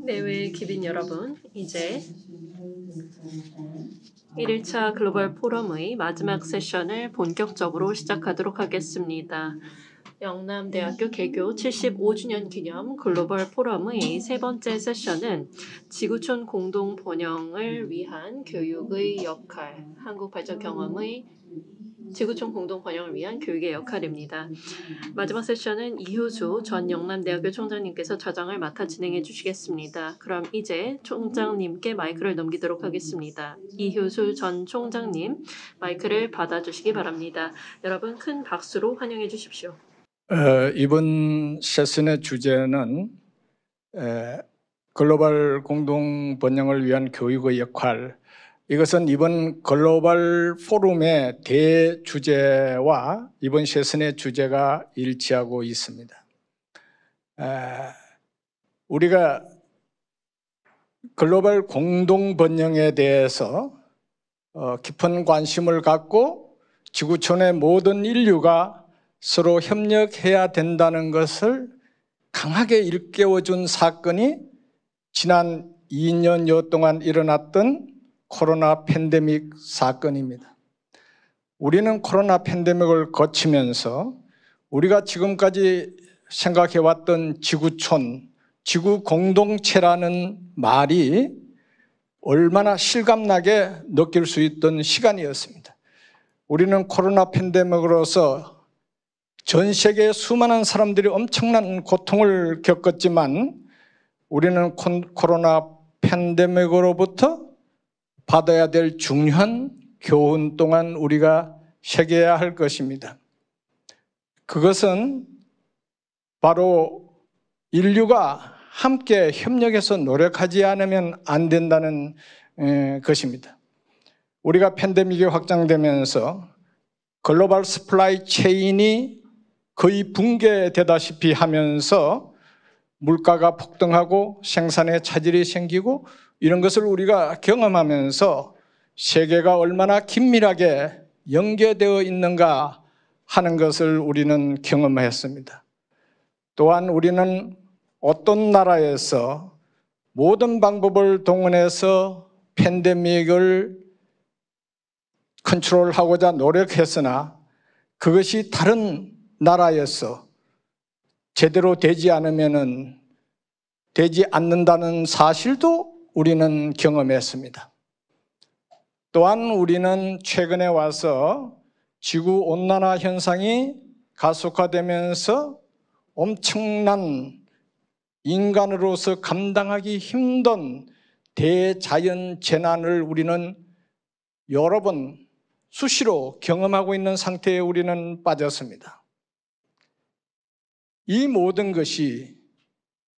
내외 기빈 여러분, 이제 1일차 글로벌 포럼의 마지막 세션을 본격적으로 시작하도록 하겠습니다. 영남대학교 개교 75주년 기념 글로벌 포럼의 세 번째 세션은 지구촌 공동 번영을 위한 교육의 역할, 한국 발전 경험의 지구촌 공동 번영을 위한 교육의 역할입니다. 마지막 세션은 이효수 전 영남대학교 총장님께서 좌장을 맡아 진행해 주시겠습니다. 그럼 이제 총장님께 마이크를 넘기도록 하겠습니다. 이효수 전 총장님, 마이크를 받아주시기 바랍니다. 여러분 큰 박수로 환영해 주십시오. 이번 세션의 주제는 글로벌 공동 번영을 위한 교육의 역할, 이것은 이번 글로벌 포럼의 대주제와 이번 세션의 주제가 일치하고 있습니다. 우리가 글로벌 공동 번영에 대해서 깊은 관심을 갖고 지구촌의 모든 인류가 서로 협력해야 된다는 것을 강하게 일깨워준 사건이 지난 2년여 동안 일어났던 코로나 팬데믹 사건입니다. 우리는 코로나 팬데믹을 거치면서 우리가 지금까지 생각해왔던 지구촌, 지구 공동체라는 말이 얼마나 실감나게 느낄 수 있던 시간이었습니다. 우리는 코로나 팬데믹으로서 전 세계의 수많은 사람들이 엄청난 고통을 겪었지만 우리는 코로나 팬데믹으로부터 받아야 될 중요한 교훈 또한 우리가 새겨야 할 것입니다. 그것은 바로 인류가 함께 협력해서 노력하지 않으면 안 된다는 것입니다. 우리가 팬데믹이 확장되면서 글로벌 서플라이 체인이 거의 붕괴되다시피 하면서 물가가 폭등하고 생산에 차질이 생기고 이런 것을 우리가 경험하면서 세계가 얼마나 긴밀하게 연계되어 있는가 하는 것을 우리는 경험했습니다. 또한 우리는 어떤 나라에서 모든 방법을 동원해서 팬데믹을 컨트롤하고자 노력했으나 그것이 다른 나라에서 제대로 되지 않는다는 사실도 우리는 경험했습니다. 또한 우리는 최근에 와서 지구온난화 현상이 가속화되면서 엄청난 인간으로서 감당하기 힘든 대자연 재난을 우리는 여러 번 수시로 경험하고 있는 상태에 우리는 빠졌습니다. 이 모든 것이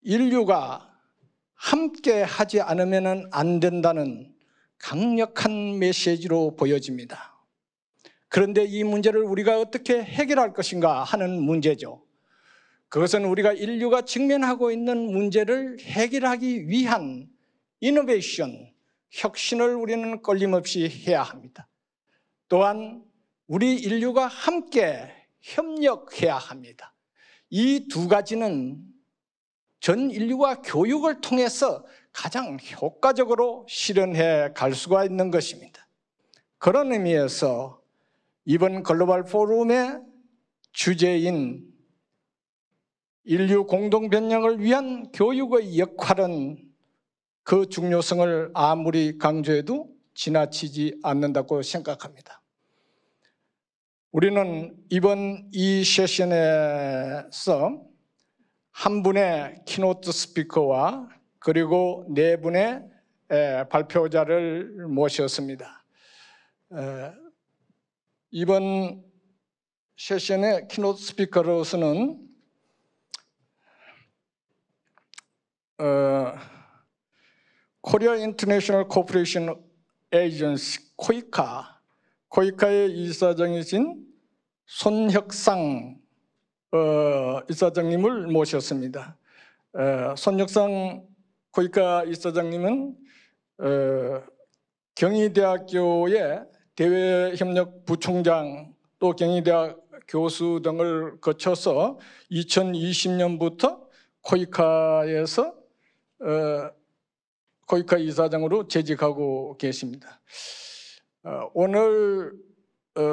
인류가 함께 하지 않으면 안 된다는 강력한 메시지로 보여집니다. 그런데 이 문제를 우리가 어떻게 해결할 것인가 하는 문제죠. 그것은 우리가 인류가 직면하고 있는 문제를 해결하기 위한 이노베이션, 혁신을 우리는 끊임없이 해야 합니다. 또한 우리 인류가 함께 협력해야 합니다. 이 두 가지는 전 인류가 교육을 통해서 가장 효과적으로 실현해 갈 수가 있는 것입니다. 그런 의미에서 이번 글로벌 포럼의 주제인 인류 공동 번영을 위한 교육의 역할은 그 중요성을 아무리 강조해도 지나치지 않는다고 생각합니다. 우리는 이번 이 세션에서 한 분의 키노트 스피커와 그리고 네 분의 발표자를 모셨습니다. 이번 세션의 키노트 스피커로서는 코리아 인터내셔널 코퍼레이션 에이전시 코이카의 이사장이신 손혁상 이사장님을 모셨습니다. 손혁상 코이카 이사장님은 경희대학교의 대외협력 부총장 또 경희대학 교수 등을 거쳐서 2020년부터 코이카에서 코이카 이사장으로 재직하고 계십니다. 오늘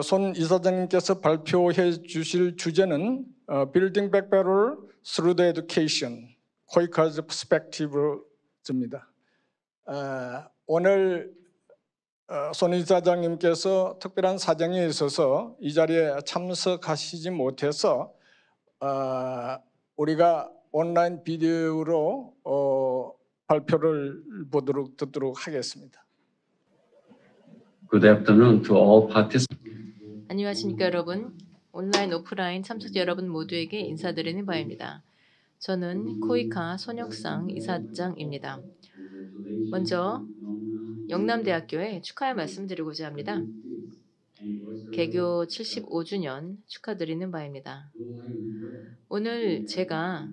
손 이사장님께서 발표해 주실 주제는 Building Back Better Through the Education, 코이카's Perspective입니다. 오늘 손 이사장님께서 특별한 사정이 있어서 이 자리에 참석하시지 못해서 우리가 온라인 비디오로 발표를 듣도록 하겠습니다. Good afternoon to all participants. 안녕하십니까 여러분. 온라인 오프라인 참석자 여러분 모두에게 인사드리는 바입니다. 저는 코이카 손혁상 이사장입니다. 먼저 영남대학교에 축하의 말씀드리고자 합니다. 개교 75주년 축하드리는 바입니다. 오늘 제가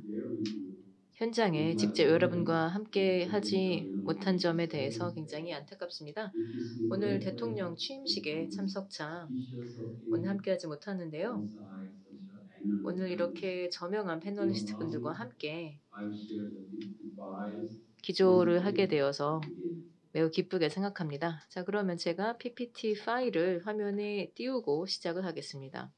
현장에 직접 여러분과 함께 하지 못한 점에 대해서 굉장히 안타깝습니다. 오늘 대통령 취임식에 참석차 오늘 함께하지 못하는데요. 오늘 이렇게 저명한 패널리스트 분들과 함께 기조를 하게 되어서 매우 기쁘게 생각합니다. 자, 그러면 제가 PPT 파일을 화면에 띄우고 시작을 하겠습니다.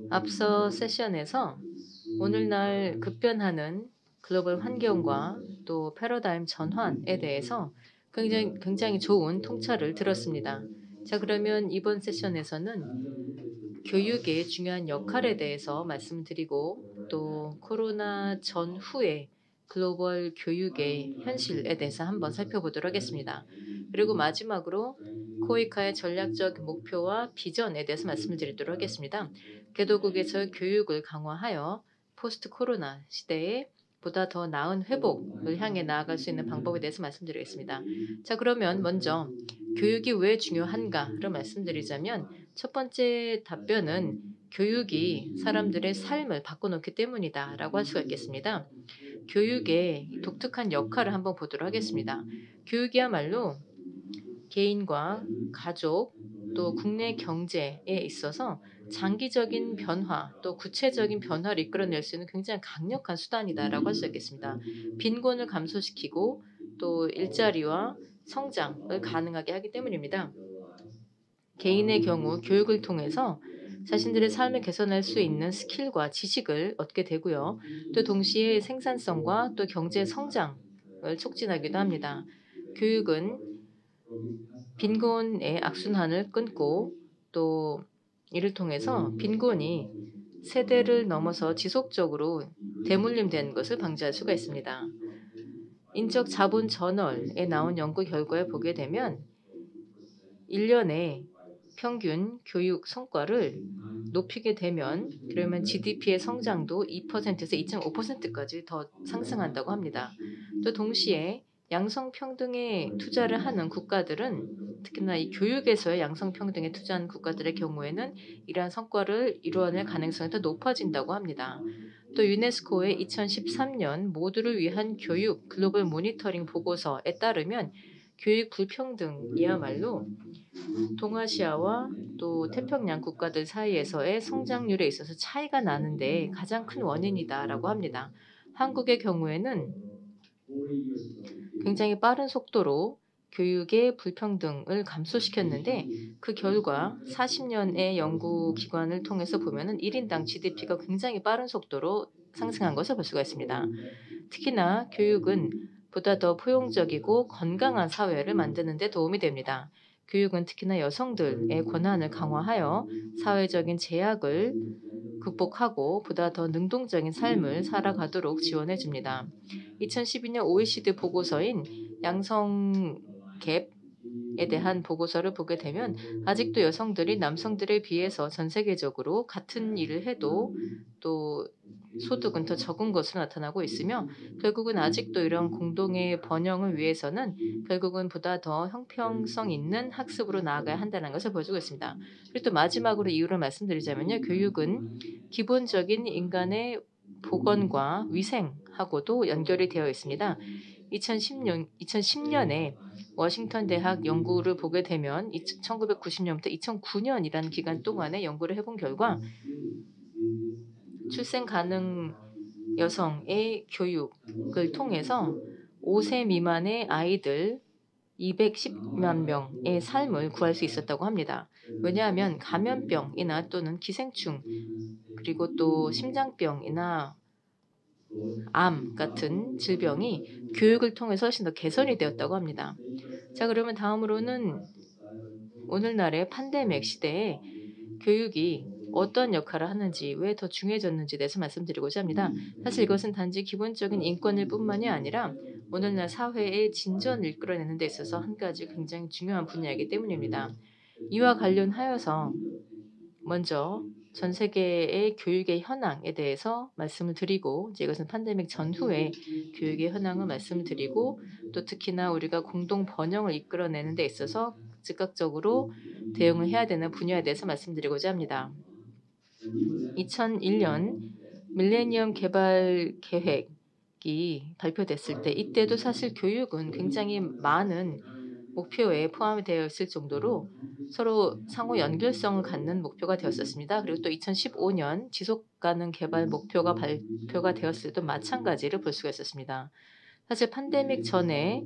앞서 세션에서 오늘날 급변하는 글로벌 환경과 또 패러다임 전환에 대해서 굉장히 좋은 통찰을 들었습니다. 자, 그러면 이번 세션에서는 교육의 중요한 역할에 대해서 말씀드리고 또 코로나 전후의 글로벌 교육의 현실에 대해서 한번 살펴보도록 하겠습니다. 그리고 마지막으로 코이카의 전략적 목표와 비전에 대해서 말씀을 드리도록 하겠습니다. 개도국에서 교육을 강화하여 포스트 코로나 시대에 보다 더 나은 회복을 향해 나아갈 수 있는 방법에 대해서 말씀드리겠습니다. 자, 그러면 먼저 교육이 왜 중요한가를 말씀드리자면 첫 번째 답변은 교육이 사람들의 삶을 바꿔놓기 때문이다라고 할 수가 있겠습니다. 교육의 독특한 역할을 한번 보도록 하겠습니다. 교육이야말로 개인과 가족 또 국내 경제에 있어서 장기적인 변화 또 구체적인 변화를 이끌어낼 수 있는 굉장히 강력한 수단이다라고 할 수 있겠습니다. 빈곤을 감소시키고 또 일자리와 성장을 가능하게 하기 때문입니다. 개인의 경우 교육을 통해서 자신들의 삶을 개선할 수 있는 스킬과 지식을 얻게 되고요. 또 동시에 생산성과 또 경제 성장을 촉진하기도 합니다. 교육은 빈곤의 악순환을 끊고 또 이를 통해서 빈곤이 세대를 넘어서 지속적으로 대물림되는 것을 방지할 수가 있습니다. 인적 자본 저널에 나온 연구 결과에 보게 되면 1년에 평균 교육 성과를 높이게 되면 그러면 GDP의 성장도 2%에서 2.5%까지 더 상승한다고 합니다. 또 동시에 양성평등에 투자를 하는 국가들은 특히나 이 교육에서의 양성평등에 투자하는 국가들의 경우에는 이러한 성과를 이루어낼 가능성이 더 높아진다고 합니다. 또 유네스코의 2013년 모두를 위한 교육 글로벌 모니터링 보고서에 따르면 교육 불평등이야말로 동아시아와 또 태평양 국가들 사이에서의 성장률에 있어서 차이가 나는데 가장 큰 원인이다라고 합니다. 한국의 경우에는 굉장히 빠른 속도로 교육의 불평등을 감소시켰는데 그 결과 40년의 연구기관을 통해서 보면 1인당 GDP가 굉장히 빠른 속도로 상승한 것을 볼 수가 있습니다. 특히나 교육은 보다 더 포용적이고 건강한 사회를 만드는 데 도움이 됩니다. 교육은 특히나 여성들의 권한을 강화하여 사회적인 제약을 극복하고 보다 더 능동적인 삶을 살아가도록 지원해 줍니다. 2012년 OECD 보고서인 양성 갭에 대한 보고서를 보게 되면 아직도 여성들이 남성들에 비해서 전 세계적으로 같은 일을 해도 또 소득은 더 적은 것으로 나타나고 있으며 결국은 아직도 이런 공동의 번영을 위해서는 결국은 보다 더 형평성 있는 학습으로 나아가야 한다는 것을 보여주고 있습니다. 그리고 또 마지막으로 이유를 말씀드리자면요. 교육은 기본적인 인간의 보건과 위생하고도 연결이 되어 있습니다. 2010년에 워싱턴 대학 연구를 보게 되면 1990년부터 2009년이라는 기간 동안에 연구를 해본 결과 출생 가능 여성의 교육을 통해서 5세 미만의 아이들 210만 명의 삶을 구할 수 있었다고 합니다. 왜냐하면 감염병이나 또는 기생충 그리고 또 심장병이나 암 같은 질병이 교육을 통해서 훨씬 더 개선이 되었다고 합니다. 자, 그러면 다음으로는 오늘날의 팬데믹 시대에 교육이 어떤 역할을 하는지, 왜 더 중요해졌는지에 대해서 말씀드리고자 합니다. 사실 이것은 단지 기본적인 인권일 뿐만이 아니라 오늘날 사회의 진전을 이끌어내는 데 있어서 한 가지 굉장히 중요한 분야이기 때문입니다. 이와 관련하여서 먼저 전 세계의 교육의 현황에 대해서 말씀을 드리고, 이제 이것은 팬데믹 전후의 교육의 현황을 말씀을 드리고, 또 특히나 우리가 공동 번영을 이끌어내는 데 있어서 즉각적으로 대응을 해야 되는 분야에 대해서 말씀드리고자 합니다. 2001년 밀레니엄 개발 계획이 발표됐을 때 이때도 사실 교육은 굉장히 많은 목표에 포함이 되어 있을 정도로 서로 상호 연결성을 갖는 목표가 되었었습니다. 그리고 또 2015년 지속가능 개발 목표가 발표가 되었을 때도 마찬가지를 볼 수가 있었습니다. 사실 팬데믹 전에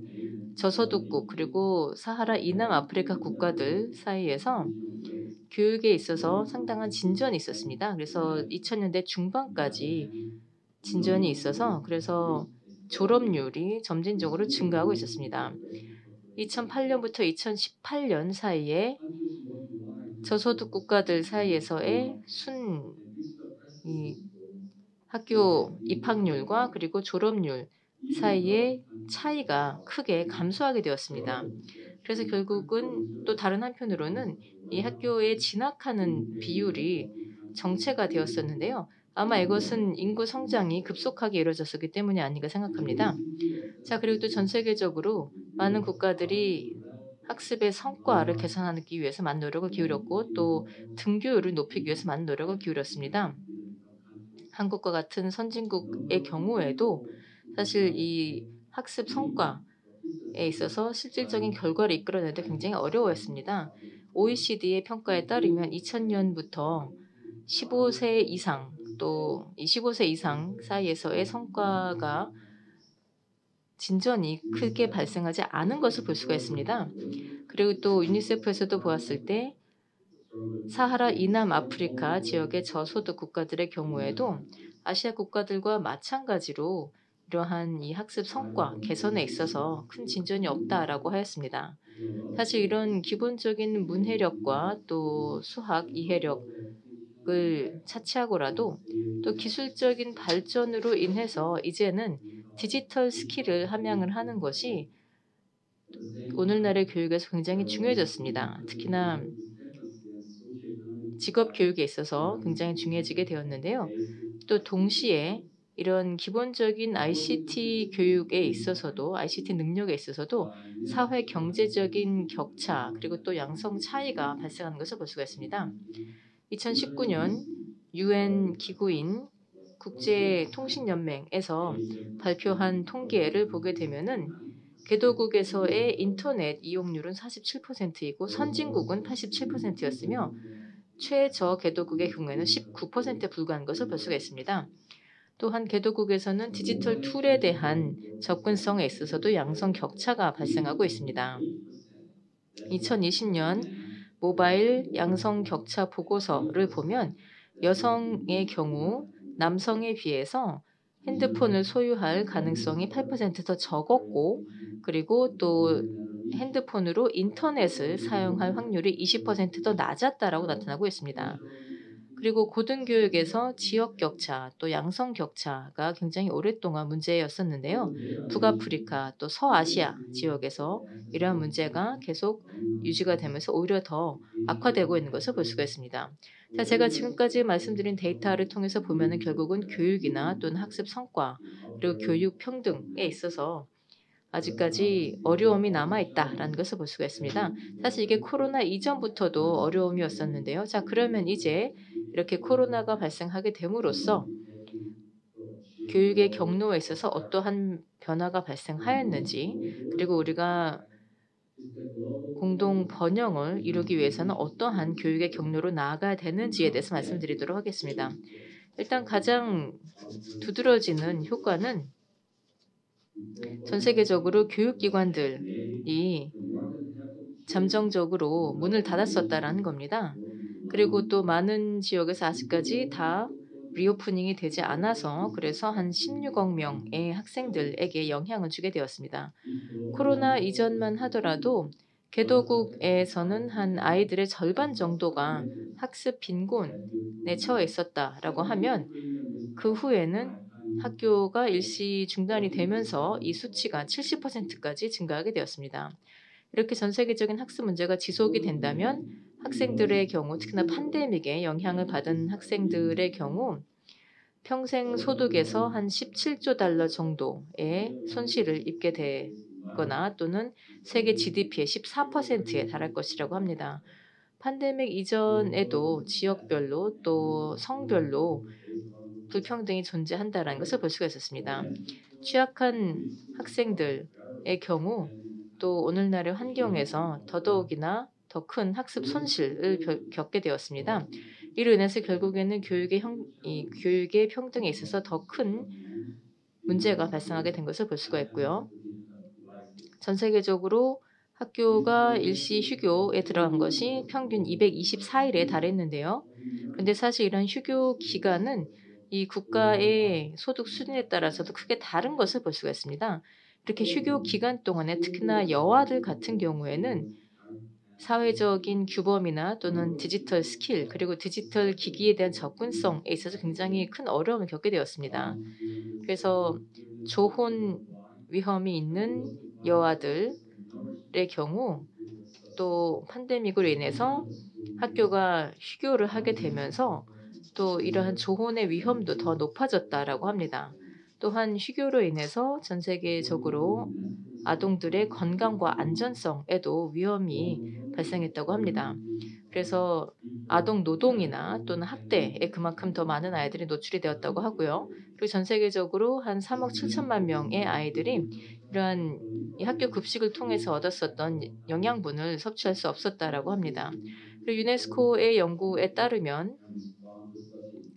저소득국 그리고 사하라 이남 아프리카 국가들 사이에서 교육에 있어서 상당한 진전이 있었습니다. 그래서 2000년대 중반까지 진전이 있어서 그래서 졸업률이 점진적으로 증가하고 있었습니다. 2008년부터 2018년 사이에 저소득 국가들 사이에서의 이 학교 입학률과 그리고 졸업률 사이의 차이가 크게 감소하게 되었습니다. 그래서 결국은 또 다른 한편으로는 이 학교에 진학하는 비율이 정체가 되었었는데요. 아마 이것은 인구 성장이 급속하게 이루어졌었기 때문이 아닌가 생각합니다. 자, 그리고 또 전 세계적으로 많은 국가들이 학습의 성과를 개선하기 위해서 많은 노력을 기울였고 또 등교율을 높이기 위해서 많은 노력을 기울였습니다. 한국과 같은 선진국의 경우에도 사실 이 학습 성과에 있어서 실질적인 결과를 이끌어내는데 굉장히 어려워했습니다. OECD의 평가에 따르면 2000년부터 15세 이상 또 25세 이상 사이에서의 성과가 진전이 크게 발생하지 않은 것을 볼 수가 있습니다. 그리고 또 유니세프에서도 보았을 때 사하라 이남 아프리카 지역의 저소득 국가들의 경우에도 아시아 국가들과 마찬가지로 이러한 이 학습 성과 개선에 있어서 큰 진전이 없다라고 하였습니다. 사실 이런 기본적인 문해력과 또 수학 이해력을 차치하고라도 또 기술적인 발전으로 인해서 이제는 디지털 스킬을 함양을 하는 것이 오늘날의 교육에서 굉장히 중요해졌습니다. 특히나 직업 교육에 있어서 굉장히 중요해지게 되었는데요. 또 동시에 이런 기본적인 ICT 교육에 있어서도 ICT 능력에 있어서도 사회 경제적인 격차 그리고 또 양성 차이가 발생하는 것을 볼 수가 있습니다. 2019년 UN 기구인 국제통신연맹에서 발표한 통계를 보게 되면은 개도국에서의 인터넷 이용률은 47%이고 선진국은 87%였으며 최저 개도국의 경우에는 19%에 불과한 것을 볼 수가 있습니다. 또한 개도국에서는 디지털 툴에 대한 접근성에 있어서도 양성 격차가 발생하고 있습니다. 2020년 모바일 양성 격차 보고서를 보면 여성의 경우 남성에 비해서 핸드폰을 소유할 가능성이 8% 더 적었고 그리고 또 핸드폰으로 인터넷을 사용할 확률이 20%더 낮았다라고 나타나고 있습니다. 그리고 고등교육에서 지역 격차 또 양성 격차가 굉장히 오랫동안 문제였었는데요. 북아프리카 또 서아시아 지역에서 이러한 문제가 계속 유지가 되면서 오히려 더 악화되고 있는 것을 볼 수가 있습니다. 자, 제가 지금까지 말씀드린 데이터를 통해서 보면은 결국은 교육이나 또는 학습 성과 그리고 교육 평등에 있어서 아직까지 어려움이 남아있다라는 것을 볼 수가 있습니다. 사실 이게 코로나 이전부터도 어려움이었었는데요. 자, 그러면 이제 이렇게 코로나가 발생하게 됨으로써 교육의 경로에 있어서 어떠한 변화가 발생하였는지 그리고 우리가 공동 번영을 이루기 위해서는 어떠한 교육의 경로로 나아가야 되는지에 대해서 말씀드리도록 하겠습니다. 일단 가장 두드러지는 효과는 전 세계적으로 교육기관들이 잠정적으로 문을 닫았었다라는 겁니다. 그리고 또 많은 지역에서 아직까지 다 리오프닝이 되지 않아서 그래서 한 16억 명의 학생들에게 영향을 주게 되었습니다. 코로나 이전만 하더라도 개도국에서는 한 아이들의 절반 정도가 학습 빈곤에 처해 있었다라고 하면 그 후에는 학교가 일시 중단이 되면서 이 수치가 70%까지 증가하게 되었습니다. 이렇게 전 세계적인 학습 문제가 지속이 된다면 학생들의 경우, 특히나 팬데믹에 영향을 받은 학생들의 경우 평생 소득에서 한 17조 달러 정도의 손실을 입게 되거나 또는 세계 GDP의 14%에 달할 것이라고 합니다. 팬데믹 이전에도 지역별로 또 성별로 불평등이 존재한다는 것을 볼 수가 있었습니다. 취약한 학생들의 경우 또 오늘날의 환경에서 더더욱이나 더 큰 학습 손실을 겪게 되었습니다. 이로 인해서 결국에는 교육의 평등에 있어서 더 큰 문제가 발생하게 된 것을 볼 수가 있고요. 전 세계적으로 학교가 일시 휴교에 들어간 것이 평균 224일에 달했는데요. 그런데 사실 이런 휴교 기간은 이 국가의 소득 수준에 따라서도 크게 다른 것을 볼 수가 있습니다. 이렇게 휴교 기간 동안에 특히나 여아들 같은 경우에는 사회적인 규범이나 또는 디지털 스킬 그리고 디지털 기기에 대한 접근성에 있어서 굉장히 큰 어려움을 겪게 되었습니다. 그래서 조혼 위험이 있는 여아들의 경우 또 팬데믹으로 인해서 학교가 휴교를 하게 되면서 또 이러한 조혼의 위험도 더 높아졌다라고 합니다. 또한 휴교로 인해서 전 세계적으로 아동들의 건강과 안전성에도 위험이 발생했다고 합니다. 그래서 아동 노동이나 또는 학대에 그만큼 더 많은 아이들이 노출이 되었다고 하고요. 그리고 전 세계적으로 한 3억 7천만 명의 아이들이 이러한 이 학교 급식을 통해서 얻었었던 영양분을 섭취할 수 없었다라고 합니다. 그리고 유네스코의 연구에 따르면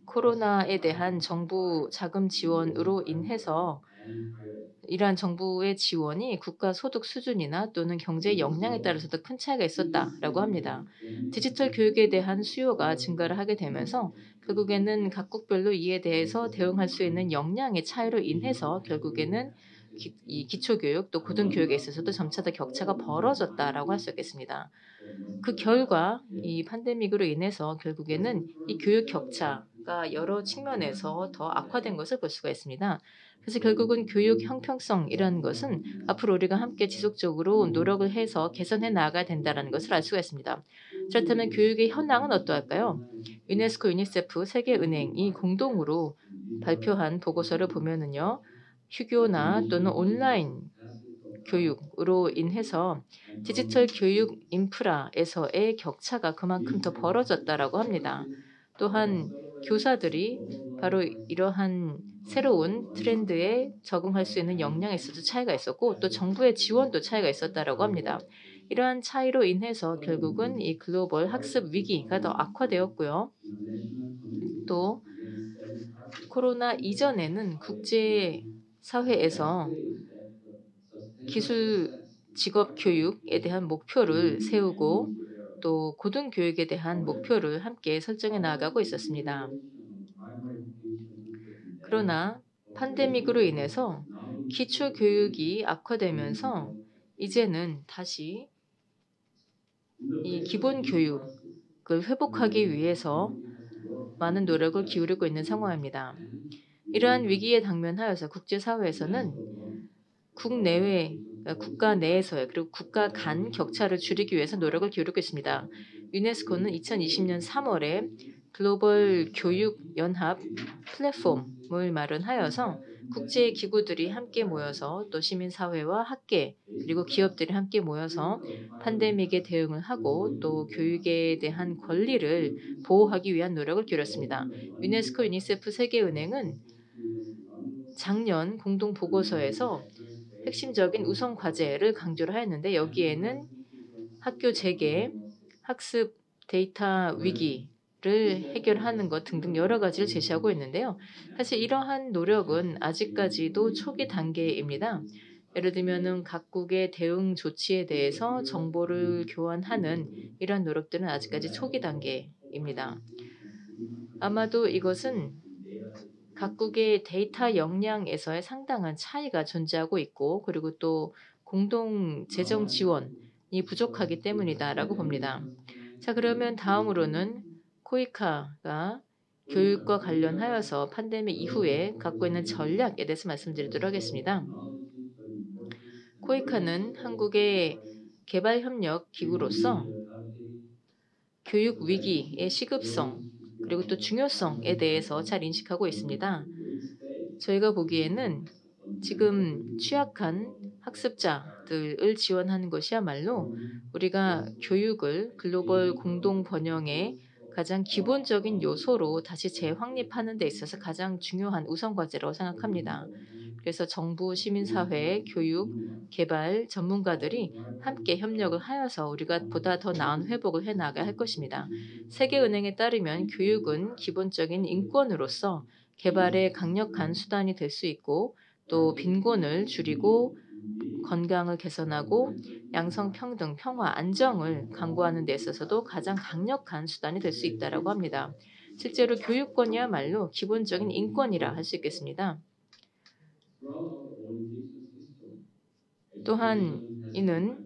코로나에 대한 정부 자금 지원으로 인해서 이러한 정부의 지원이 국가 소득 수준이나 또는 경제 역량에 따라서도 큰 차이가 있었다라고 합니다. 디지털 교육에 대한 수요가 증가를 하게 되면서 결국에는 각국별로 이에 대해서 대응할 수 있는 역량의 차이로 인해서 결국에는 이 기초교육 또 고등교육에 있어서도 점차 더 격차가 벌어졌다라고 할 수 있겠습니다. 그 결과 이 팬데믹으로 인해서 결국에는 이 교육 격차가 여러 측면에서 더 악화된 것을 볼 수가 있습니다. 그래서 결국은 교육 형평성이라는 것은 앞으로 우리가 함께 지속적으로 노력을 해서 개선해 나가야 된다는 것을 알 수가 있습니다. 그렇다면 교육의 현황은 어떠할까요? 유네스코, 유니세프, 세계은행이 공동으로 발표한 보고서를 보면은요. 휴교나 또는 온라인 교육으로 인해서 디지털 교육 인프라에서의 격차가 그만큼 더 벌어졌다라고 합니다. 또한 교사들이 바로 이러한 새로운 트렌드에 적응할 수 있는 역량에 있어서 차이가 있었고 또 정부의 지원도 차이가 있었다라고 합니다. 이러한 차이로 인해서 결국은 이 글로벌 학습 위기가 더 악화되었고요. 또 코로나 이전에는 국제 사회에서 기술 직업 교육에 대한 목표를 세우고 또 고등교육에 대한 목표를 함께 설정해 나가고 있었습니다. 그러나 팬데믹으로 인해서 기초교육이 악화되면서 이제는 다시 이 기본교육을 회복하기 위해서 많은 노력을 기울이고 있는 상황입니다. 이러한 위기에 당면하여서 국제사회에서는 국내외, 국가 내에서의 그리고 국가 간 격차를 줄이기 위해서 노력을 기울이고 있습니다. 유네스코는 2020년 3월에 글로벌 교육 연합 플랫폼을 마련하여서 국제 기구들이 함께 모여서 또 시민사회와 학계 그리고 기업들이 함께 모여서 팬데믹에 대응을 하고 또 교육에 대한 권리를 보호하기 위한 노력을 기울였습니다. 유네스코, 유니세프, 세계은행은 작년 공동 보고서에서 핵심적인 우선 과제를 강조를 하였는데 여기에는 학교 재개, 학습 데이터 위기를 해결하는 것 등등 여러 가지를 제시하고 있는데요. 사실 이러한 노력은 아직까지도 초기 단계입니다. 예를 들면은 각국의 대응 조치에 대해서 정보를 교환하는 이러한 노력들은 아직까지 초기 단계입니다. 아마도 이것은 각국의 데이터 역량에서의 상당한 차이가 존재하고 있고 그리고 또 공동 재정 지원이 부족하기 때문이다라고 봅니다. 자, 그러면 다음으로는 코이카가 교육과 관련하여서 팬데믹 이후에 갖고 있는 전략에 대해서 말씀드리도록 하겠습니다. 코이카는 한국의 개발협력 기구로서 교육 위기의 시급성 그리고 또 중요성에 대해서 잘 인식하고 있습니다. 저희가 보기에는 지금 취약한 학습자들을 지원하는 것이야말로 우리가 교육을 글로벌 공동 번영의 가장 기본적인 요소로 다시 재확립하는 데 있어서 가장 중요한 우선 과제라고 생각합니다. 그래서 정부, 시민사회, 교육, 개발 전문가들이 함께 협력을 하여서 우리가 보다 더 나은 회복을 해나가야 할 것입니다. 세계은행에 따르면 교육은 기본적인 인권으로서 개발의 강력한 수단이 될 수 있고 또 빈곤을 줄이고 건강을 개선하고 양성평등, 평화, 안정을 강구하는 데 있어서도 가장 강력한 수단이 될 수 있다고 합니다. 실제로 교육권이야말로 기본적인 인권이라 할 수 있겠습니다. 또한 이는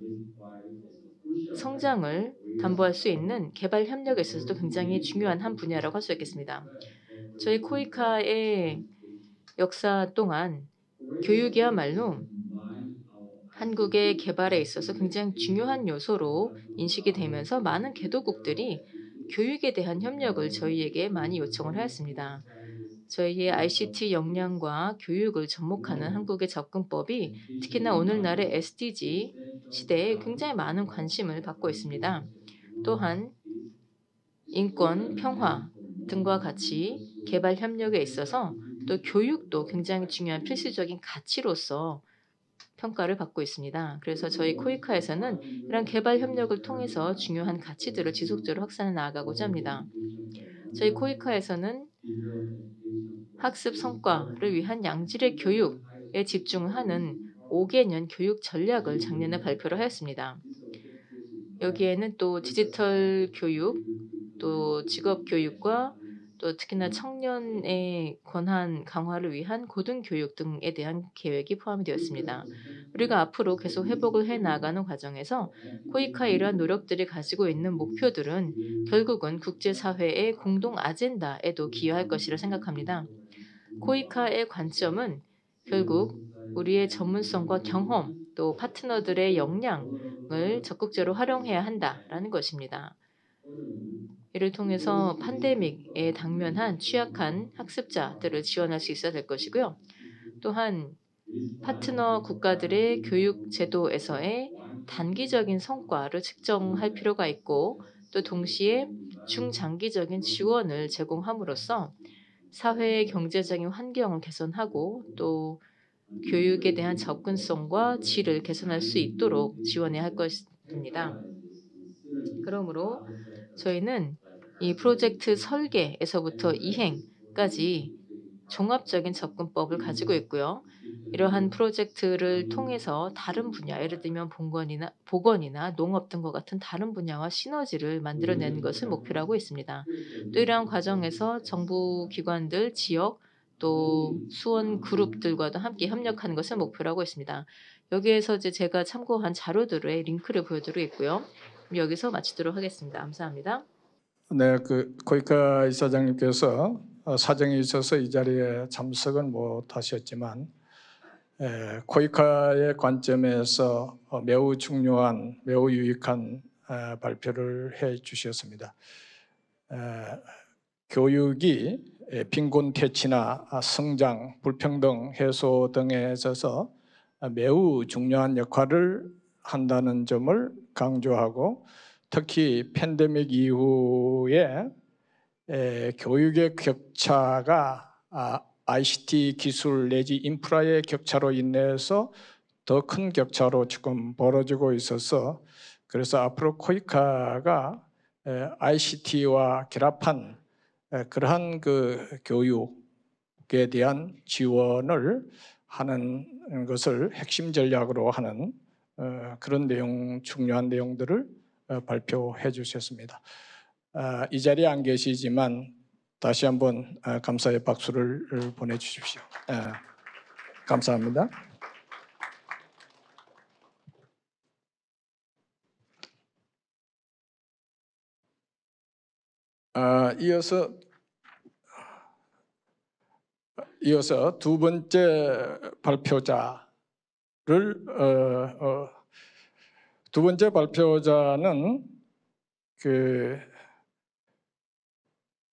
성장을 담보할 수 있는 개발 협력에 있어서도 굉장히 중요한 한 분야라고 할 수 있겠습니다. 저희 코이카의 역사 동안 교육이야말로 한국의 개발에 있어서 굉장히 중요한 요소로 인식이 되면서 많은 개도국들이 교육에 대한 협력을 저희에게 많이 요청을 하였습니다. 저희의 ICT 역량과 교육을 접목하는 한국의 접근법이 특히나 오늘날의 SDG 시대에 굉장히 많은 관심을 받고 있습니다. 또한 인권, 평화 등과 같이 개발 협력에 있어서 또 교육도 굉장히 중요한 필수적인 가치로서 평가를 받고 있습니다. 그래서 저희 코이카에서는 이런 개발 협력을 통해서 중요한 가치들을 지속적으로 확산해 나가고자 합니다. 저희 코이카에서는 학습 성과를 위한 양질의 교육에 집중하는 5개년 교육 전략을 작년에 발표를 하였습니다. 여기에는 또 디지털 교육, 또 직업 교육과 또 특히나 청년의 권한 강화를 위한 고등교육 등에 대한 계획이 포함이 되었습니다. 우리가 앞으로 계속 회복을 해나가는 과정에서 코이카의 이러한 노력들이 가지고 있는 목표들은 결국은 국제사회의 공동 아젠다에도 기여할 것이라 생각합니다. 코이카의 관점은 결국 우리의 전문성과 경험 또 파트너들의 역량을 적극적으로 활용해야 한다라는 것입니다. 이를 통해서 팬데믹에 당면한 취약한 학습자들을 지원할 수 있어야 될 것이고요. 또한 파트너 국가들의 교육 제도에서의 단기적인 성과를 측정할 필요가 있고 또 동시에 중장기적인 지원을 제공함으로써 사회의 경제적인 환경을 개선하고 또 교육에 대한 접근성과 질을 개선할 수 있도록 지원해야 할 것입니다. 그러므로 저희는 이 프로젝트 설계에서부터 이행까지 종합적인 접근법을 가지고 있고요. 이러한 프로젝트를 통해서 다른 분야, 예를 들면 보건이나 농업 등과 같은 다른 분야와 시너지를 만들어내는 것을 목표로 하고 있습니다. 또 이러한 과정에서 정부 기관들, 지역, 또 수원 그룹들과도 함께 협력하는 것을 목표로 하고 있습니다. 여기에서 이제 제가 참고한 자료들의 링크를 보여드리고 있고요. 여기서 마치도록 하겠습니다. 감사합니다. 네, 코이카 이사장님께서 사정이 있어서 이 자리에 참석은 못하셨지만 코이카의 관점에서 매우 중요한, 매우 유익한 발표를 해주셨습니다. 교육이 빈곤 퇴치나 성장, 불평등 해소 등에 있어서 매우 중요한 역할을 한다는 점을 강조하고 특히 팬데믹 이후에 교육의 격차가 ICT 기술 내지 인프라의 격차로 인해서 더 큰 격차로 지금 벌어지고 있어서 그래서 앞으로 코이카가 ICT와 결합한 그러한 그 교육에 대한 지원을 하는 것을 핵심 전략으로 하는 그런 중요한 내용들을 발표해 주셨습니다. 이 자리에 안 계시지만 다시 한번 감사의 박수를 보내주십시오. 감사합니다. 이어서 두 번째 발표자를 두 번째 발표자는 그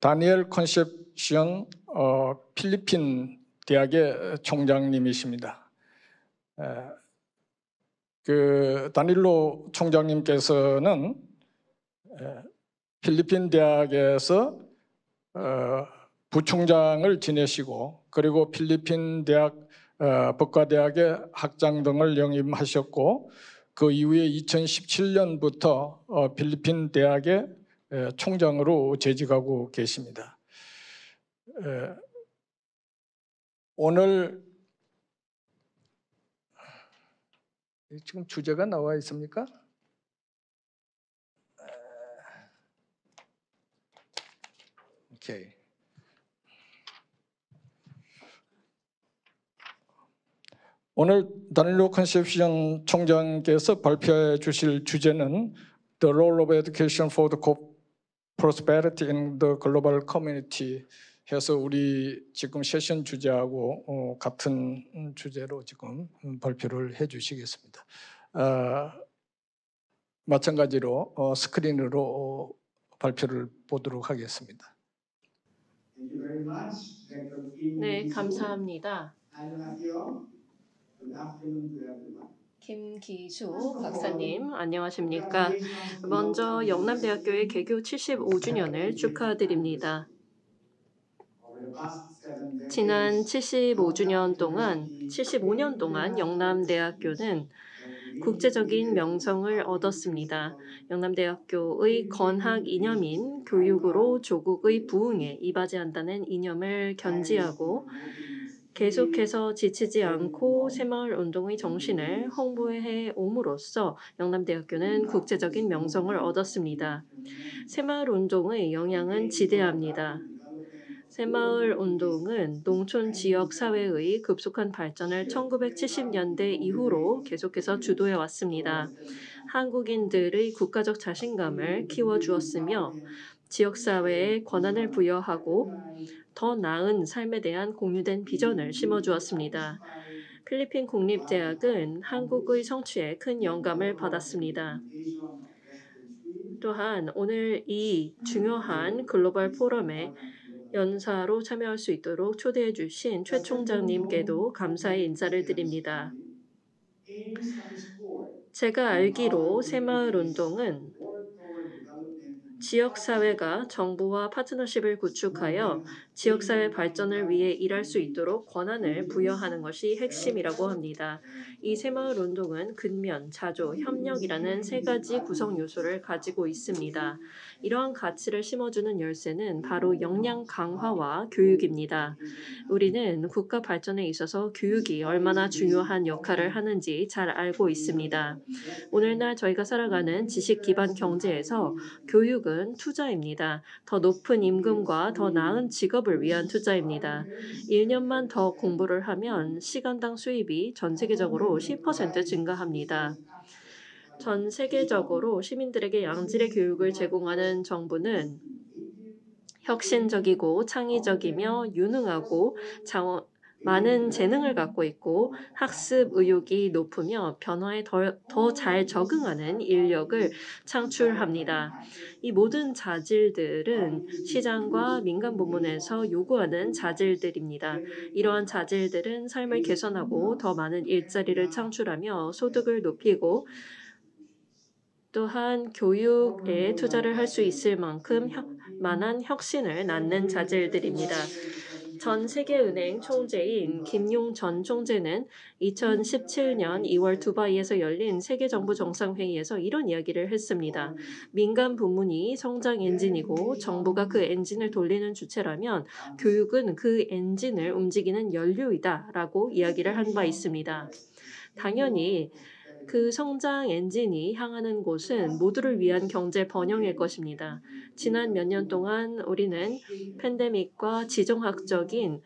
다니엘 컨셉션 필리핀 대학의 총장님이십니다. 그 다닐로 총장님께서는 필리핀 대학에서 부총장을 지내시고 그리고 필리핀 대학 법과대학의 학장 등을 영임하셨고 그 이후에 2017년부터 필리핀 대학의 총장으로 재직하고 계십니다. 오늘 지금 주제가 나와 있습니까? 오케이. 오늘 다닐로 컨셉션 총장께서 발표해 주실 주제는 The Role of Education for the Prosperity in the Global Community 해서 우리 지금 세션 주제하고 같은 주제로 지금 발표를 해 주시겠습니다. 마찬가지로 스크린으로 발표를 보도록 하겠습니다. 네, 감사합니다. 김기수 박사님, 안녕하십니까? 먼저 영남대학교의 개교 75주년을 축하드립니다. 지난 75년 동안 영남대학교는 국제적인 명성을 얻었습니다. 영남대학교의 건학 이념인 교육으로 조국의 부흥에 이바지한다는 이념을 견지하고 계속해서 지치지 않고 새마을운동의 정신을 홍보해 옴으로써 영남대학교는 국제적인 명성을 얻었습니다. 새마을운동의 영향은 지대합니다. 새마을운동은 농촌 지역 사회의 급속한 발전을 1970년대 이후로 계속해서 주도해 왔습니다. 한국인들의 국가적 자신감을 키워주었으며 지역사회에 권한을 부여하고 더 나은 삶에 대한 공유된 비전을 심어주었습니다. 필리핀 국립대학은 한국의 성취에 큰 영감을 받았습니다. 또한 오늘 이 중요한 글로벌 포럼에 연사로 참여할 수 있도록 초대해 주신 최 총장님께도 감사의 인사를 드립니다. 제가 알기로 새마을운동은 지역사회가 정부와 파트너십을 구축하여 지역사회 발전을 위해 일할 수 있도록 권한을 부여하는 것이 핵심이라고 합니다. 이 새마을운동은 근면, 자조, 협력이라는 세 가지 구성 요소를 가지고 있습니다. 이러한 가치를 심어주는 열쇠는 바로 역량 강화와 교육입니다. 우리는 국가 발전에 있어서 교육이 얼마나 중요한 역할을 하는지 잘 알고 있습니다. 오늘날 저희가 살아가는 지식 기반 경제에서 교육은 투자입니다. 더 높은 임금과 더 나은 직업을 위한 투자입니다. 1년만 더 공부를 하면 시간당 수입이 전 세계적으로 10% 증가합니다. 전 세계적으로 시민들에게 양질의 교육을 제공하는 정부는 혁신적이고 창의적이며 유능하고 많은 재능을 갖고 있고 학습 의욕이 높으며 변화에 더 잘 적응하는 인력을 창출합니다. 이 모든 자질들은 시장과 민간 부문에서 요구하는 자질들입니다. 이러한 자질들은 삶을 개선하고 더 많은 일자리를 창출하며 소득을 높이고 또한 교육에 투자를 할 수 있을 만큼 만한 혁신을 낳는 자질들입니다. 전 세계은행 총재인 김용 전 총재는 2017년 2월 두바이에서 열린 세계정부 정상회의에서 이런 이야기를 했습니다. 민간 부문이 성장 엔진이고 정부가 그 엔진을 돌리는 주체라면 교육은 그 엔진을 움직이는 연료이다라고 이야기를 한 바 있습니다. 당연히 그 성장 엔진이 향하는 곳은 모두를 위한 경제 번영일 것입니다. 지난 몇 년 동안 우리는 팬데믹과 지정학적인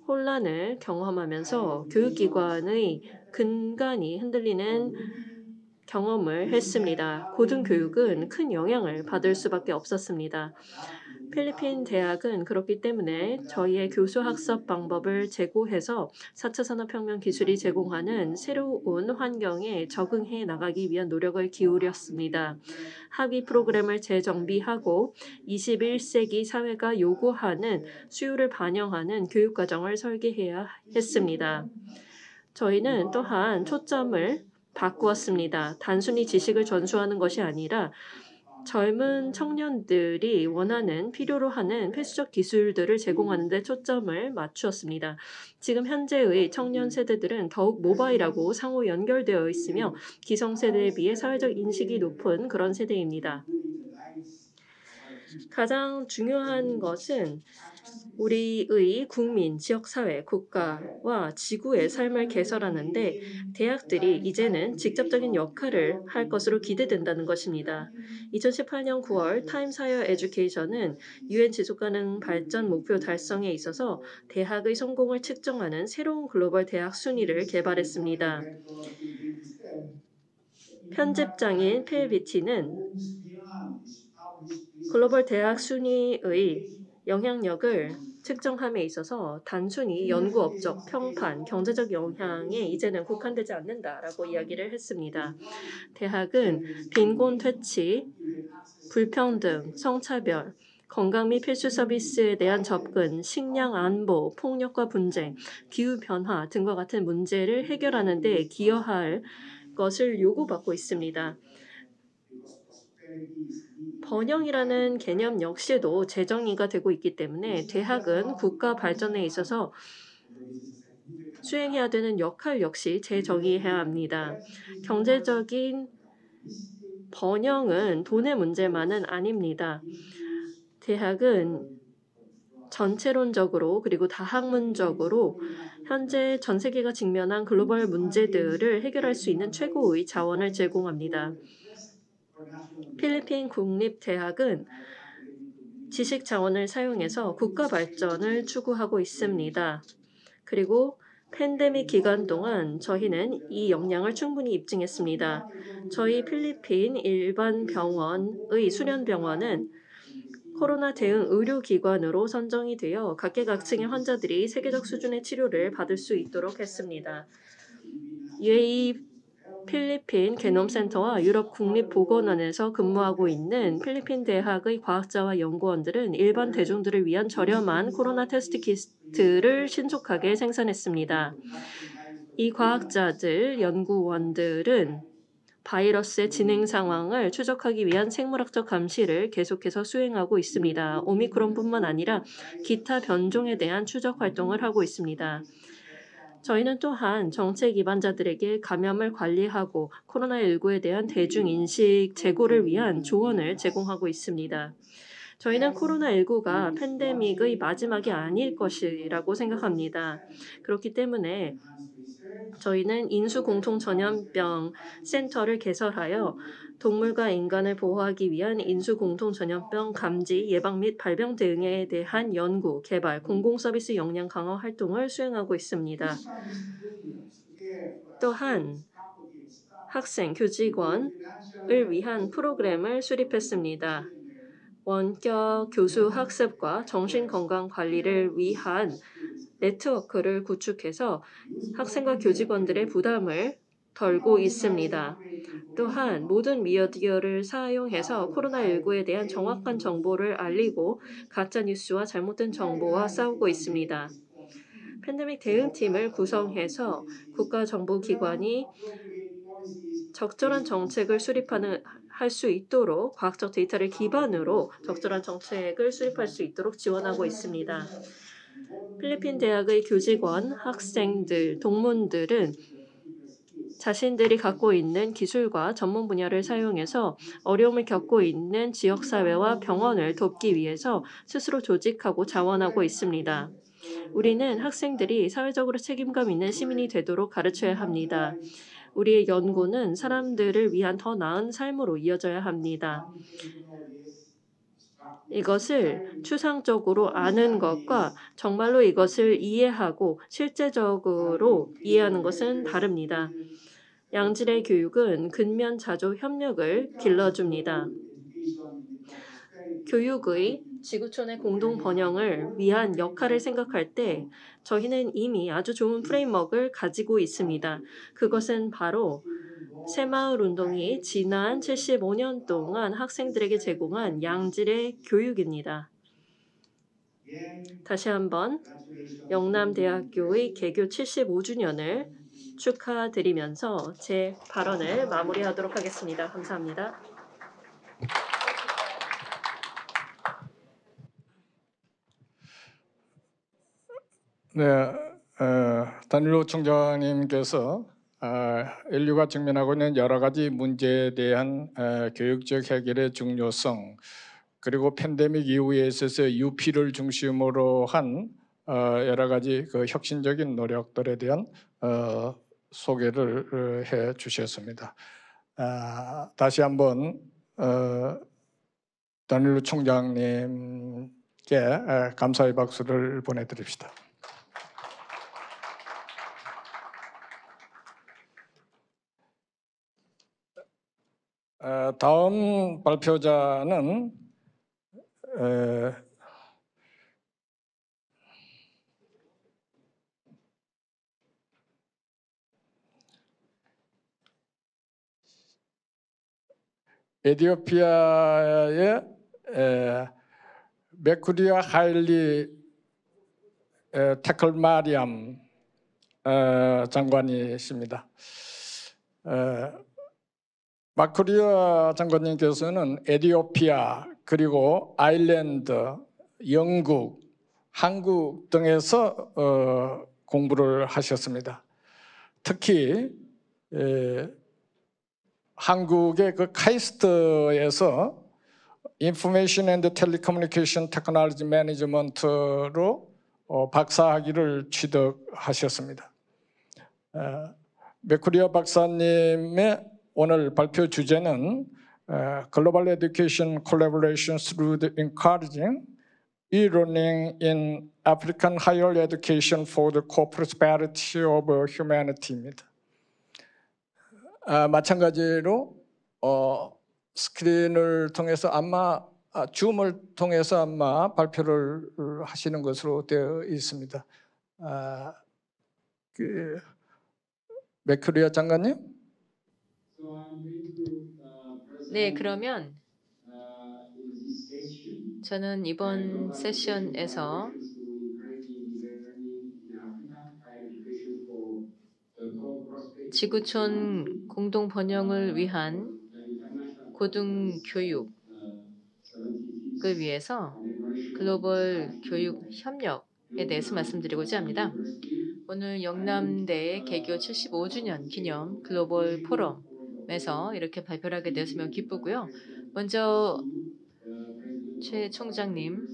혼란을 경험하면서 교육기관의 근간이 흔들리는 경험을 했습니다. 고등교육은 큰 영향을 받을 수밖에 없었습니다. 필리핀 대학은 그렇기 때문에 저희의 교수 학습 방법을 재고해서 4차 산업혁명 기술이 제공하는 새로운 환경에 적응해 나가기 위한 노력을 기울였습니다. 학위 프로그램을 재정비하고 21세기 사회가 요구하는 수요를 반영하는 교육과정을 설계해야 했습니다. 저희는 또한 초점을 바꾸었습니다. 단순히 지식을 전수하는 것이 아니라 젊은 청년들이 원하는 필요로 하는 필수적 기술들을 제공하는 데 초점을 맞추었습니다. 지금 현재의 청년 세대들은 더욱 모바일하고 상호 연결되어 있으며 기성세대에 비해 사회적 인식이 높은 그런 세대입니다. 가장 중요한 것은 우리의 국민, 지역사회, 국가와 지구의 삶을 개설하는데 대학들이 이제는 직접적인 역할을 할 것으로 기대된다는 것입니다. 2018년 9월 타임스 하이어 에듀케이션은 UN 지속가능 발전 목표 달성에 있어서 대학의 성공을 측정하는 새로운 글로벌 대학 순위를 개발했습니다. 편집장인 필 비티는 글로벌 대학 순위의 영향력을 측정함에 있어서 단순히 연구 업적, 평판, 경제적 영향에 이제는 국한되지 않는다라고 이야기를 했습니다. 대학은 빈곤 퇴치, 불평등, 성차별, 건강 및 필수 서비스에 대한 접근, 식량 안보, 폭력과 분쟁, 기후변화 등과 같은 문제를 해결하는 데 기여할 것을 요구받고 있습니다. 번영이라는 개념 역시도 재정의가 되고 있기 때문에 대학은 국가 발전에 있어서 수행해야 되는 역할 역시 재정의해야 합니다. 경제적인 번영은 돈의 문제만은 아닙니다. 대학은 전체론적으로 그리고 다학문적으로 현재 전 세계가 직면한 글로벌 문제들을 해결할 수 있는 최고의 자원을 제공합니다. 필리핀 국립대학은 지식 자원을 사용해서 국가 발전을 추구하고 있습니다. 그리고 팬데믹 기간 동안 저희는 이 역량을 충분히 입증했습니다. 저희 필리핀 일반 병원의 수련병원은 코로나 대응 의료기관으로 선정이 되어 각계각층의 환자들이 세계적 수준의 치료를 받을 수 있도록 했습니다. UAE 필리핀 게놈센터와 유럽 국립보건원에서 근무하고 있는 필리핀 대학의 과학자와 연구원들은 일반 대중들을 위한 저렴한 코로나 테스트 키트를 신속하게 생산했습니다. 이 과학자들, 연구원들은 바이러스의 진행 상황을 추적하기 위한 생물학적 감시를 계속해서 수행하고 있습니다. 오미크론뿐만 아니라 기타 변종에 대한 추적 활동을 하고 있습니다. 저희는 또한 정책 기반자들에게 감염을 관리하고 코로나19에 대한 대중인식 제고를 위한 조언을 제공하고 있습니다. 저희는 코로나19가 팬데믹의 마지막이 아닐 것이라고 생각합니다. 그렇기 때문에 저희는 인수공통전염병 센터를 개설하여 동물과 인간을 보호하기 위한 인수공통전염병 감지, 예방 및 발병 대응에 대한 연구, 개발, 공공서비스 역량 강화 활동을 수행하고 있습니다. 또한 학생, 교직원을 위한 프로그램을 수립했습니다. 원격 교수 학습과 정신건강 관리를 위한 네트워크를 구축해서 학생과 교직원들의 부담을 덜고 있습니다. 또한 모든 미디어를 사용해서 코로나19에 대한 정확한 정보를 알리고 가짜뉴스와 잘못된 정보와 싸우고 있습니다. 팬데믹 대응팀을 구성해서 국가정보기관이 적절한 정책을 할 수 있도록 과학적 데이터를 기반으로 적절한 정책을 수립할 수 있도록 지원하고 있습니다. 필리핀 대학의 교직원, 학생들, 동문들은 자신들이 갖고 있는 기술과 전문 분야를 사용해서 어려움을 겪고 있는 지역사회와 병원을 돕기 위해서 스스로 조직하고 자원하고 있습니다. 우리는 학생들이 사회적으로 책임감 있는 시민이 되도록 가르쳐야 합니다. 우리의 연구는 사람들을 위한 더 나은 삶으로 이어져야 합니다. 이것을 추상적으로 아는 것과 정말로 이것을 이해하고 실제적으로 이해하는 것은 다릅니다. 양질의 교육은 근면자조 협력을 길러줍니다. 교육의 지구촌의 공동 번영을 위한 역할을 생각할 때 저희는 이미 아주 좋은 프레임워크를 가지고 있습니다. 그것은 바로 새마을 운동이 지난 75년 동안 학생들에게 제공한 양질의 교육입니다. 다시 한번 영남대학교의 개교 75주년을 축하드리면서 제 발언을 마무리하도록 하겠습니다. 감사합니다. 네, 다닐로 총장님께서 인류가 직면하고 있는 여러 가지 문제에 대한 교육적 해결의 중요성, 그리고 팬데믹 이후에 있어서 UP를 중심으로 한 여러 가지 그 혁신적인 노력들에 대한 소개를 해 주셨습니다. 다시 한번 다닐로 총장님께 감사의 박수를 보내드립시다. 다음 발표자는 에티오피아의 메쿠리아 하일리 테클마리암 장관이십니다. 마쿠리아 장관님께서는 에티오피아 그리고 아일랜드, 영국, 한국 등에서 공부를 하셨습니다. 특히 한국의 그 카이스트에서 Information and Telecommunication Technology Management로 박사학위를 취득하셨습니다. 메쿠리아 박사님의 오늘 발표 주제는 Global Education Collaboration through the Encouraging E-Learning in African Higher Education for the Co-Prosperity of Humanity입니다. 마찬가지로 스크린을 통해서 아마 줌을 통해서 아마 발표를 하시는 것으로 되어 있습니다. 메쿠리아 장관님? 네, 그러면 저는 이번 세션에서 지구촌 공동 번영을 위한 고등교육을 위해서 글로벌 교육 협력에 대해서 말씀드리고자 합니다. 오늘 영남대 개교 75주년 기념 글로벌 포럼에서 이렇게 발표를 하게 되어서 매우 기쁘고요. 먼저 최 총장님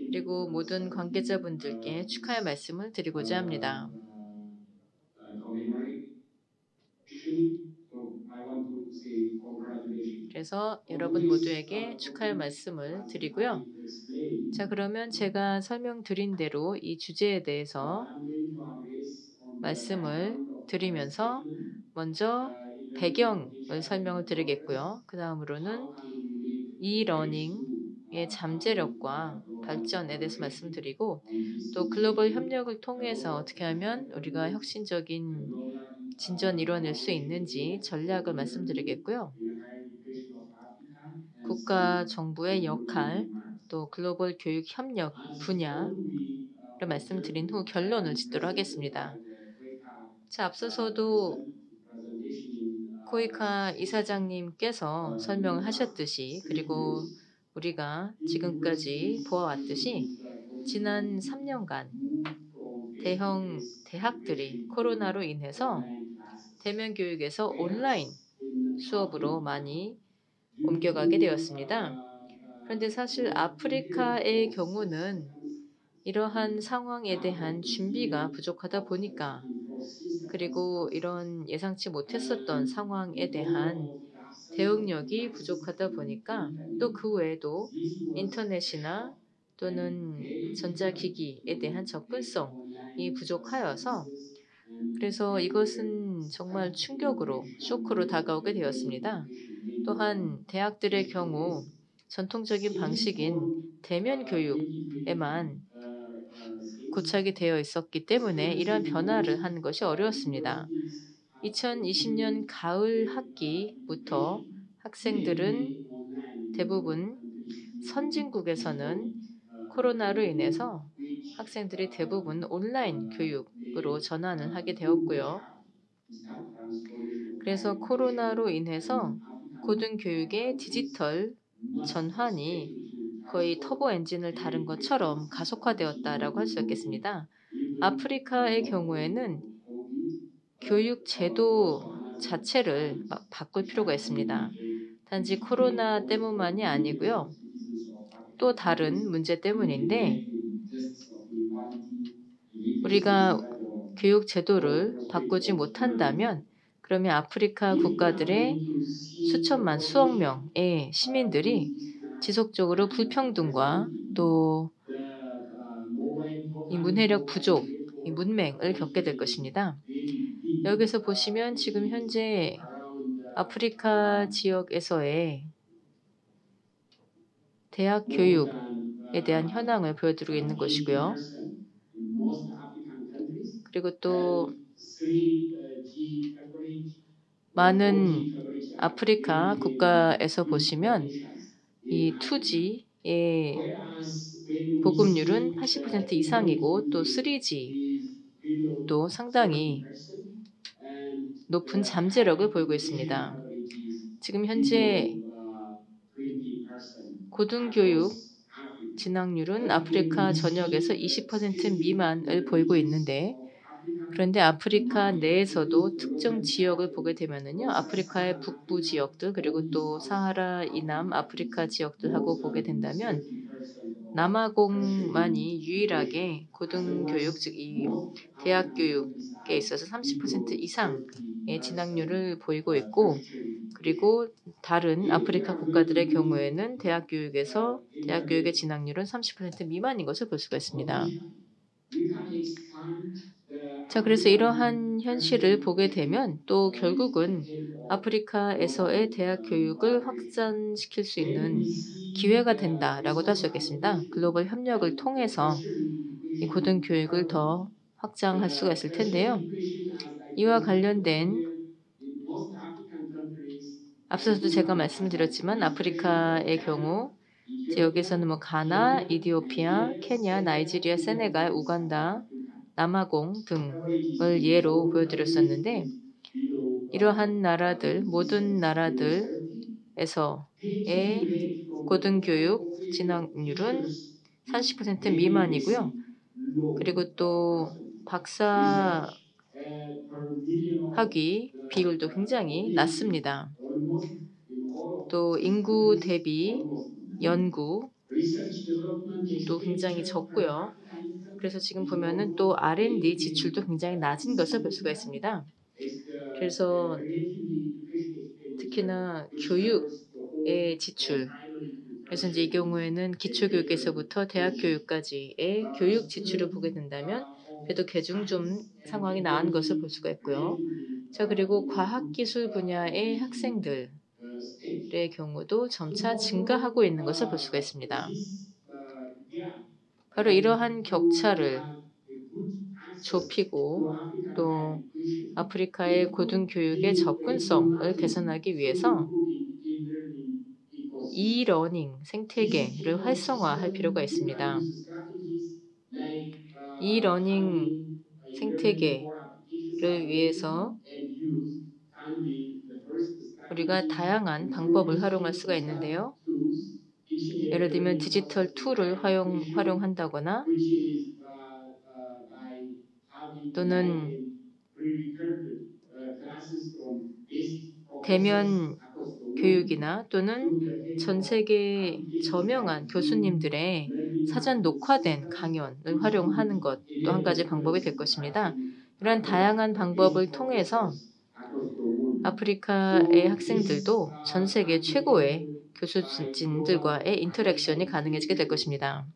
그리고 모든 관계자분들께 축하의 말씀을 드리고자 합니다. 그래서 여러분 모두에게 축하의 말씀을 드리고요. 자, 그러면 제가 설명드린 대로 이 주제에 대해서 말씀을 드리면서 먼저 배경을 설명을 드리겠고요. 그 다음으로는 E-러닝의 잠재력과 발전에 대해서 말씀드리고 또 글로벌 협력을 통해서 어떻게 하면 우리가 혁신적인 진전 이뤄낼 수 있는지 전략을 말씀드리겠고요. 국가 정부의 역할 또 글로벌 교육 협력 분야를 말씀드린 후 결론을 짓도록 하겠습니다. 자, 앞서서도 코이카 이사장님께서 설명을 하셨듯이 그리고 우리가 지금까지 보아왔듯이 지난 3년간 대형 대학들이 코로나로 인해서 대면 교육에서 온라인 수업으로 많이 옮겨가게 되었습니다. 그런데 사실 아프리카의 경우는 이러한 상황에 대한 준비가 부족하다 보니까, 그리고 이런 예상치 못했었던 상황에 대한 대응력이 부족하다 보니까, 또 그 외에도 인터넷이나 또는 전자기기에 대한 접근성이 부족하여서, 그래서 이것은 정말 충격으로, 쇼크로 다가오게 되었습니다. 또한 대학들의 경우 전통적인 방식인 대면 교육에만 고착이 되어 있었기 때문에 이러한 변화를 하는 것이 어려웠습니다. 2020년 가을 학기부터 학생들은 대부분 선진국에서는 코로나로 인해서 학생들이 대부분 온라인 교육으로 전환을 하게 되었고요. 그래서 코로나로 인해서 고등교육의 디지털 전환이 거의 터보 엔진을 다룬 것처럼 가속화되었다라고 할 수 있겠습니다. 아프리카의 경우에는 교육 제도 자체를 바꿀 필요가 있습니다. 단지 코로나 때문만이 아니고요. 또 다른 문제 때문인데, 우리가 교육 제도를 바꾸지 못한다면 그러면 아프리카 국가들의 수천만 수억 명의 시민들이 지속적으로 불평등과 또 이 문해력 부족, 이 문맹을 겪게 될 것입니다. 여기서 보시면 지금 현재 아프리카 지역에서의 대학 교육에 대한 현황을 보여드리고 있는 것이고요. 그리고 또 많은 아프리카 국가에서 보시면 이 2G의 보급률은 80% 이상이고, 또 3G도 상당히 높은 잠재력을 보이고 있습니다. 지금 현재 고등교육 진학률은 아프리카 전역에서 20% 미만을 보이고 있는데, 그런데 아프리카 내에서도 특정 지역을 보게 되면은요, 아프리카의 북부 지역들 그리고 또 사하라 이남 아프리카 지역들하고 보게 된다면 남아공만이 유일하게 고등교육, 즉 이 대학 교육에 있어서 30% 이상의 진학률을 보이고 있고, 그리고 다른 아프리카 국가들의 경우에는 대학 교육의 진학률은 30% 미만인 것을 볼 수가 있습니다. 자, 그래서 이러한 현실을 보게 되면 또 결국은 아프리카에서의 대학 교육을 확산시킬 수 있는 기회가 된다라고도 할 수 있겠습니다. 글로벌 협력을 통해서 이 고등교육을 더 확장할 수가 있을 텐데요. 이와 관련된 앞서서도 제가 말씀드렸지만 아프리카의 경우 여기서는 뭐 가나, 이디오피아, 케냐, 나이지리아, 세네갈, 우간다, 남아공 등을 예로 보여드렸었는데, 이러한 나라들, 모든 나라들에서의 고등교육 진학률은 30% 미만이고요. 그리고 또 박사 학위 비율도 굉장히 낮습니다. 또 인구 대비 연구도 굉장히 적고요. 그래서 지금 보면은 또 R&D 지출도 굉장히 낮은 것을 볼 수가 있습니다. 그래서 특히나 교육의 지출, 그래서 이제 이 경우에는 기초교육에서부터 대학교육까지의 교육 지출을 보게 된다면 그래도 개중 좀 상황이 나은 것을 볼 수가 있고요. 자, 그리고 과학기술 분야의 학생들의 경우도 점차 증가하고 있는 것을 볼 수가 있습니다. 바로 이러한 격차를 좁히고 또 아프리카의 고등교육의 접근성을 개선하기 위해서 이러닝 생태계를 활성화할 필요가 있습니다. 이러닝 생태계를 위해서 우리가 다양한 방법을 활용할 수가 있는데요. 예를 들면 디지털 툴을 활용한다거나 또는 대면 교육이나 또는 전 세계 저명한 교수님들의 사전 녹화된 강연을 활용하는 것 또 한 가지 방법이 될 것입니다. 이러한 다양한 방법을 통해서 아프리카의 학생들도 전 세계 최고의 교수진들과의 인터랙션이 가능해지게 될 것입니다.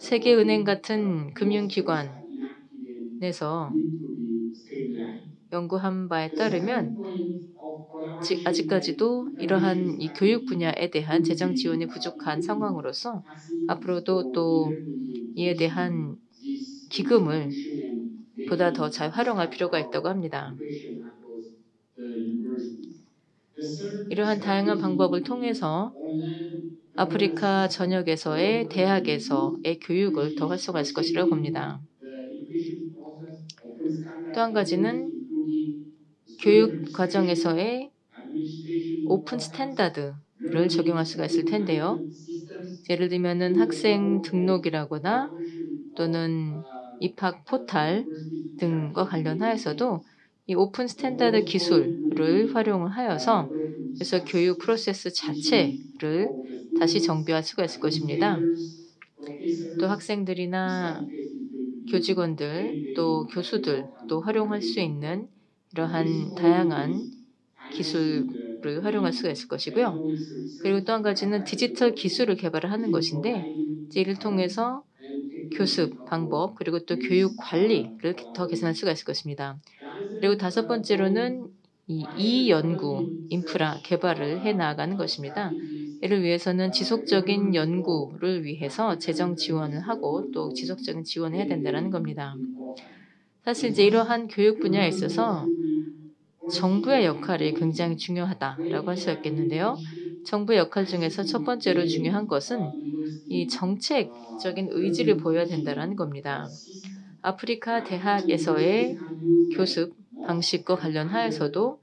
세계은행 같은 금융기관에서 연구한 바에 따르면 아직까지도 이러한 이 교육 분야에 대한 재정 지원이 부족한 상황으로서 앞으로도 또 이에 대한 기금을 보다 더 잘 활용할 필요가 있다고 합니다. 이러한 다양한 방법을 통해서 아프리카 전역에서의 대학에서의 교육을 더 활성화할 것이라고 봅니다. 또 한 가지는 교육 과정에서의 오픈 스탠다드를 적용할 수가 있을 텐데요. 예를 들면은 학생 등록이라거나 또는 입학 포탈 등과 관련하여서도 이 오픈 스탠다드 기술을 활용하여서 그래서 교육 프로세스 자체를 다시 정비할 수가 있을 것입니다. 또 학생들이나 교직원들 또 교수들도 활용할 수 있는 이러한 다양한 기술을 활용할 수가 있을 것이고요. 그리고 또 한 가지는 디지털 기술을 개발을 하는 것인데 이를 통해서 교습 방법 그리고 또 교육 관리를 더 개선할 수가 있을 것입니다. 그리고 다섯 번째로는 이 연구 인프라 개발을 해 나가는 것입니다. 이를 위해서는 지속적인 연구를 위해서 재정 지원을 하고 또 지속적인 지원을 해야 된다는 겁니다. 사실 이제 이러한 교육 분야에 있어서 정부의 역할이 굉장히 중요하다라고 할 수 있겠는데요. 정부의 역할 중에서 첫 번째로 중요한 것은 이 정책적인 의지를 보여야 된다는 겁니다. 아프리카 대학에서의 교습 방식과 관련하여서도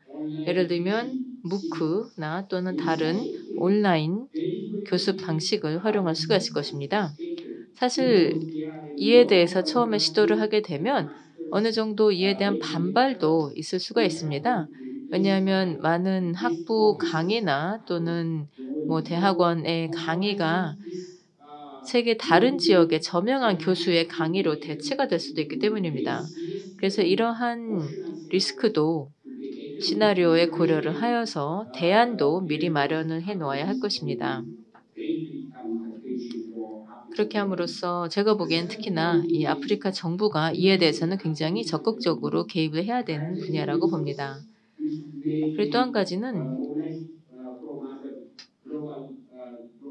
예를 들면 무크나 또는 다른 온라인 교습 방식을 활용할 수가 있을 것입니다. 사실 이에 대해서 처음에 시도를 하게 되면 어느 정도 이에 대한 반발도 있을 수가 있습니다. 왜냐하면 많은 학부 강의나 또는 뭐 대학원의 강의가 세계 다른 지역의 저명한 교수의 강의로 대체가 될 수도 있기 때문입니다. 그래서 이러한 리스크도 시나리오에 고려를 하여서 대안도 미리 마련을 해 놓아야 할 것입니다. 그렇게 함으로써 제가 보기엔 특히나 이 아프리카 정부가 이에 대해서는 굉장히 적극적으로 개입을 해야 되는 분야라고 봅니다. 그리고 또 한 가지는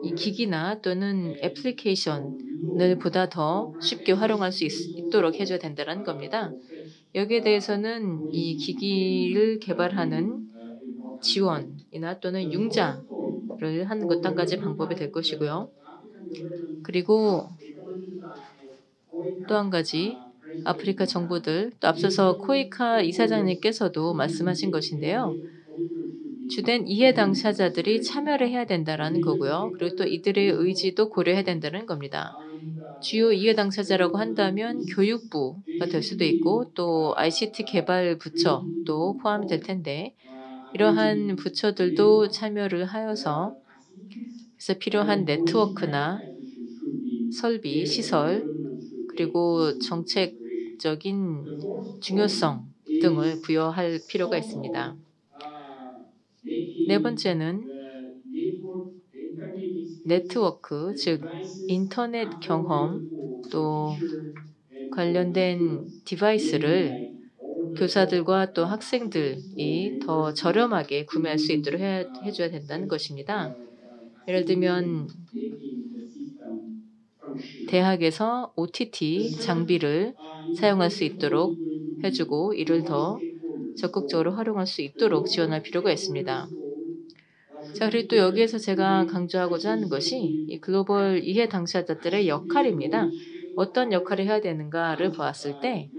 이 기기나 또는 애플리케이션을 보다 더 쉽게 활용할 수 있도록 해줘야 된다는 겁니다. 여기에 대해서는 이 기기를 개발하는 지원이나 또는 융자를 하는 것도 한 가지 방법이 될 것이고요. 그리고 또 한 가지 아프리카 정부들 또 앞서서 코이카 이사장님께서도 말씀하신 것인데요. 주된 이해 당사자들이 참여를 해야 된다는 거고요. 그리고 또 이들의 의지도 고려해야 된다는 겁니다. 주요 이해 당사자라고 한다면 교육부가 될 수도 있고 또 ICT 개발 부처도 포함이 될 텐데 이러한 부처들도 참여를 하여서 그래서 필요한 네트워크나 설비, 시설 그리고 정책적인 중요성 등을 부여할 필요가 있습니다. 네 번째는 네트워크, 즉 인터넷 경험 또 관련된 디바이스를 교사들과 또 학생들이 더 저렴하게 구매할 수 있도록 해줘야 된다는 것입니다. 예를 들면 대학에서 OTT 장비를 사용할 수 있도록 해주고 이를 더 적극적으로 활용할 수 있도록 지원할 필요가 있습니다. 자, 그리고 또 여기에서 제가 강조하고자 하는 것이 이 글로벌 이해 당사자들의 역할입니다. 어떤 역할을 해야 되는가를 보았을 때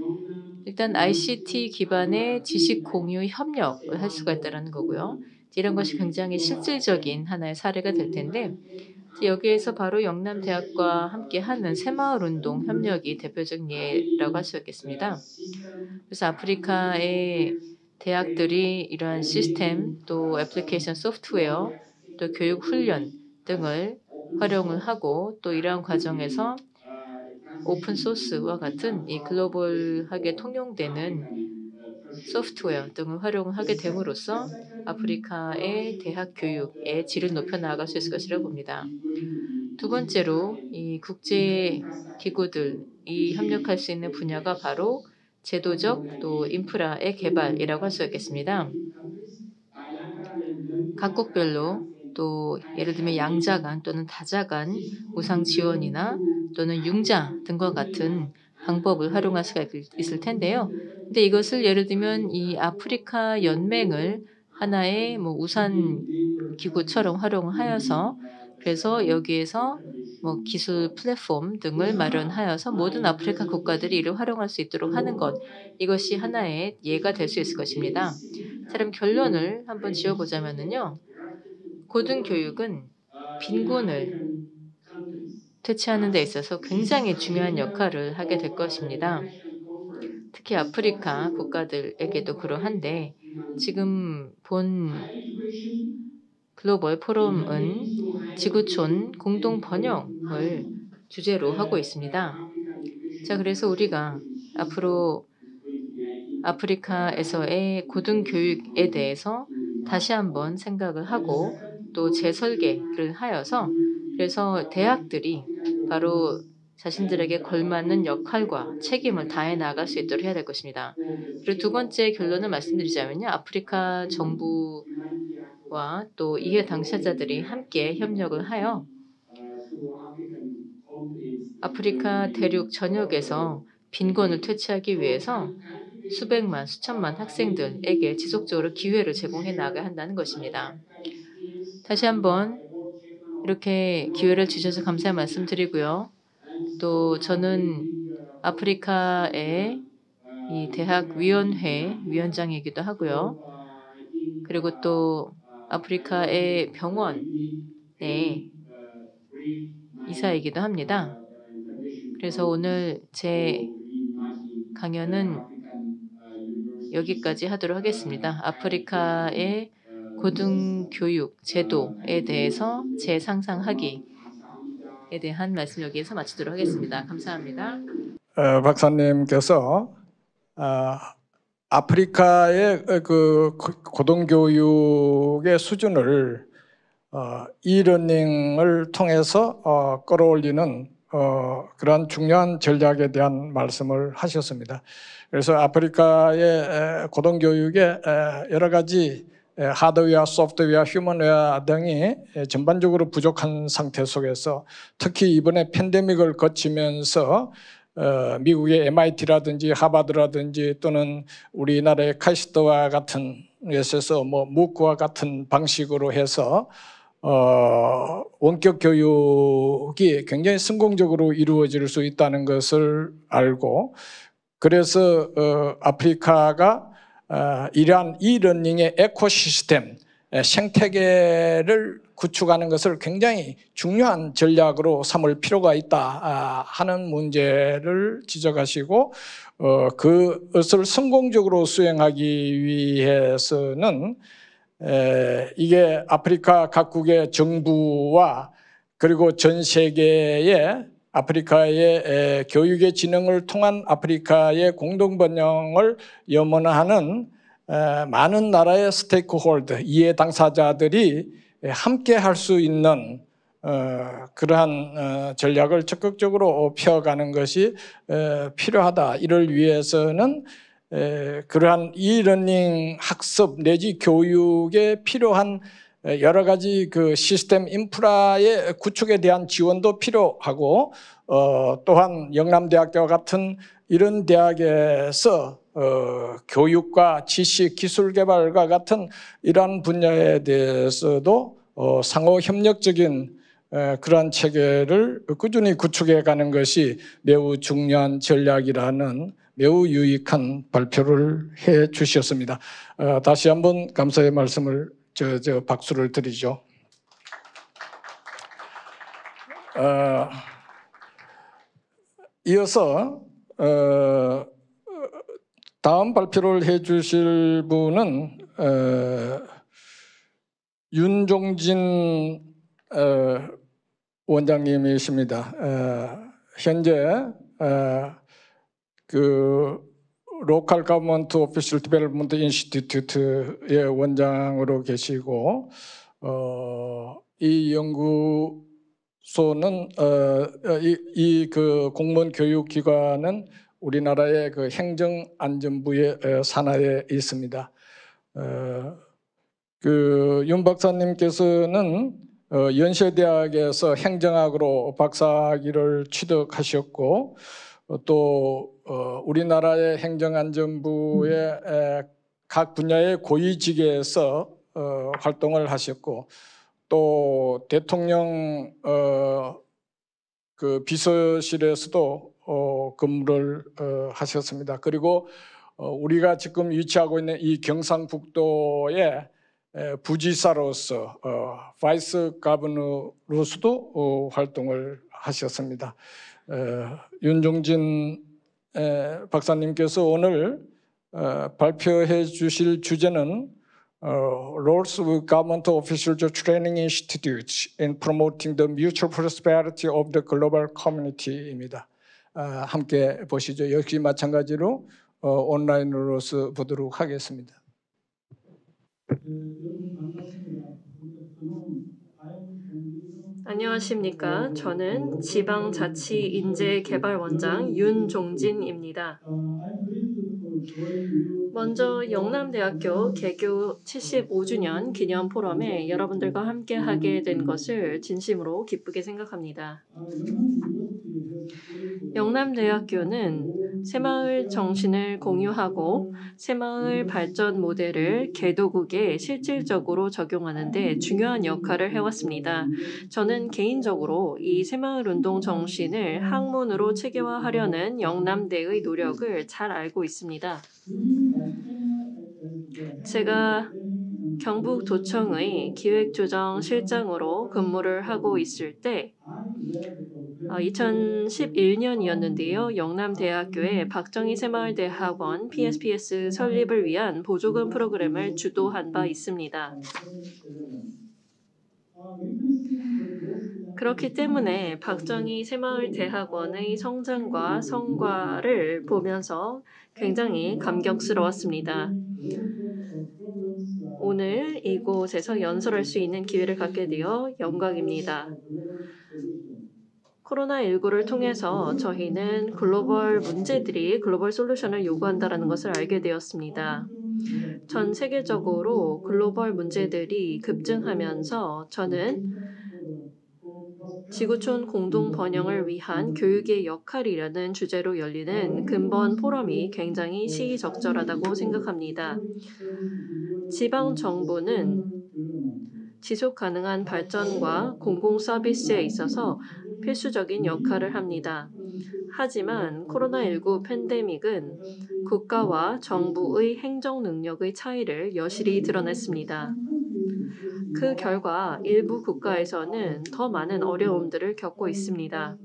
일단 ICT 기반의 지식 공유 협력을 할 수가 있다는 거고요. 이런 것이 굉장히 실질적인 하나의 사례가 될 텐데 여기에서 바로 영남대학과 함께하는 새마을운동 협력이 대표적인 예라고 할 수 있겠습니다. 그래서 아프리카의 대학들이 이러한 시스템 또 애플리케이션 소프트웨어 또 교육 훈련 등을 활용을 하고 또 이러한 과정에서 오픈 소스와 같은 이 글로벌하게 통용되는 소프트웨어 등을 활용을 하게 됨으로써 아프리카의 대학 교육의 질을 높여 나아갈 수 있을 것이라고 봅니다. 두 번째로 이 국제 기구들이 협력할 수 있는 분야가 바로 제도적 또 인프라의 개발이라고 할 수 있겠습니다. 각국별로 또 예를 들면 양자간 또는 다자간 무상 지원이나 또는 융자 등과 같은 방법을 활용할 수가 있을 텐데요. 근데 이것을 예를 들면 이 아프리카 연맹을 하나의 뭐 우산 기구처럼 활용하여서 그래서 여기에서 뭐 기술 플랫폼 등을 마련하여서 모든 아프리카 국가들이 이를 활용할 수 있도록 하는 것 이것이 하나의 예가 될 수 있을 것입니다. 자, 그럼 결론을 한번 지어보자면은요. 고등교육은 빈곤을 퇴치하는 데 있어서 굉장히 중요한 역할을 하게 될 것입니다. 특히 아프리카 국가들에게도 그러한데 지금 본 글로벌 포럼은 지구촌 공동 번영을 주제로 하고 있습니다. 자, 그래서 우리가 앞으로 아프리카에서의 고등교육에 대해서 다시 한번 생각을 하고 또 재설계를 하여서 그래서 대학들이 바로 자신들에게 걸맞는 역할과 책임을 다해 나갈 수 있도록 해야 될 것입니다. 그리고 두 번째 결론을 말씀드리자면요. 아프리카 정부와 또 이해 당사자들이 함께 협력을 하여 아프리카 대륙 전역에서 빈곤을 퇴치하기 위해서 수백만, 수천만 학생들에게 지속적으로 기회를 제공해 나가야 한다는 것입니다. 다시 한번 이렇게 기회를 주셔서 감사의 말씀 드리고요. 또 저는 아프리카의 이 대학위원회 위원장이기도 하고요. 그리고 또 아프리카의 병원의 이사이기도 합니다. 그래서 오늘 제 강연은 여기까지 하도록 하겠습니다. 아프리카의 고등교육 제도에 대해서 재상상하기에 대한 말씀 여기에서 마치도록 하겠습니다. 감사합니다. 박사님께서 아프리카의 그 고등교육의 수준을 이러닝을 통해서 끌어올리는 그러한 중요한 전략에 대한 말씀을 하셨습니다. 그래서 아프리카의 고등교육의 여러 가지 하드웨어, 소프트웨어, 휴먼웨어 등이 전반적으로 부족한 상태 속에서 특히 이번에 팬데믹을 거치면서 미국의 MIT라든지 하버드라든지 또는 우리나라의 카이스트와 같은 곳에서 뭐 무크와 같은 방식으로 해서 원격 교육이 굉장히 성공적으로 이루어질 수 있다는 것을 알고 그래서 아프리카가 이러한 이러닝의 에코시스템, 생태계를 구축하는 것을 굉장히 중요한 전략으로 삼을 필요가 있다 하는 문제를 지적하시고 그것을 성공적으로 수행하기 위해서는 이게 아프리카 각국의 정부와 그리고 전 세계의 아프리카의 교육의 진흥을 통한 아프리카의 공동번영을 염원하는 많은 나라의 스테이크홀더, 이해 당사자들이 함께 할 수 있는 그러한 전략을 적극적으로 펴가는 것이 필요하다. 이를 위해서는 그러한 이러닝 학습 내지 교육에 필요한 여러 가지 그 시스템 인프라의 구축에 대한 지원도 필요하고 또한 영남대학교와 같은 이런 대학에서 교육과 지식, 기술 개발과 같은 이러한 분야에 대해서도 상호 협력적인 그러한 체계를 꾸준히 구축해 가는 것이 매우 중요한 전략이라는 매우 유익한 발표를 해 주셨습니다. 다시 한번 감사의 말씀을 저 박수를 드리죠. 이어서 다음 발표를 해주실 분은 윤종진 원장님이십니다. 현재 그 로컬 가버먼트 오피셜 디벨롭먼트 인스티튜트의 원장으로 계시고 이 연구소는 이 그 공무원 교육 기관은 우리나라의 그 행정안전부의 산하에 있습니다. 그 윤 박사님께서는 연세대학에서 행정학으로 박사학위를 취득하셨고 또 우리나라의 행정안전부의 각 분야의 고위직에서 활동을 하셨고 또 대통령 그 비서실에서도 근무를 하셨습니다. 그리고 우리가 지금 위치하고 있는 이 경상북도의 부지사로서 바이스 가버너로서도 활동을 하셨습니다. 윤종진 박사님께서 오늘 발표해 주실 주제는 Roles of Government Officials Training Institutes in Promoting the Mutual Prosperity of the Global Community입니다. 함께 보시죠. 역시 마찬가지로 온라인으로서 보도록 하겠습니다. 안녕하십니까. 저는 지방자치인재개발원장 윤종진입니다. 먼저 영남대학교 개교 75주년 기념 포럼에 여러분들과 함께 하게 된 것을 진심으로 기쁘게 생각합니다. 영남대학교는 새마을 정신을 공유하고 새마을 발전 모델을 개도국에 실질적으로 적용하는 데 중요한 역할을 해왔습니다. 저는 개인적으로 이 새마을운동 정신을 학문으로 체계화하려는 영남대의 노력을 잘 알고 있습니다. 제가 경북도청의 기획조정실장으로 근무를 하고 있을 때 2011년이었는데요. 영남대학교의 박정희 새마을대학원 PSPS 설립을 위한 보조금 프로그램을 주도한 바 있습니다. 그렇기 때문에 박정희 새마을대학원의 성장과 성과를 보면서 굉장히 감격스러웠습니다. 오늘 이곳에서 연설할 수 있는 기회를 갖게 되어 영광입니다. 코로나19를 통해서 저희는 글로벌 문제들이 글로벌 솔루션을 요구한다는 것을 알게 되었습니다. 전 세계적으로 글로벌 문제들이 급증하면서 저는 지구촌 공동 번영을 위한 교육의 역할이라는 주제로 열리는 근본 포럼이 굉장히 시의적절하다고 생각합니다. 지방정부는 지속가능한 발전과 공공 서비스에 있어서 필수적인 역할을 합니다. 하지만 코로나19 팬데믹은 국가와 정부의 행정 능력의 차이를 여실히 드러냈습니다. 그 결과 일부 국가에서는 더 많은 어려움들을 겪고 있습니다.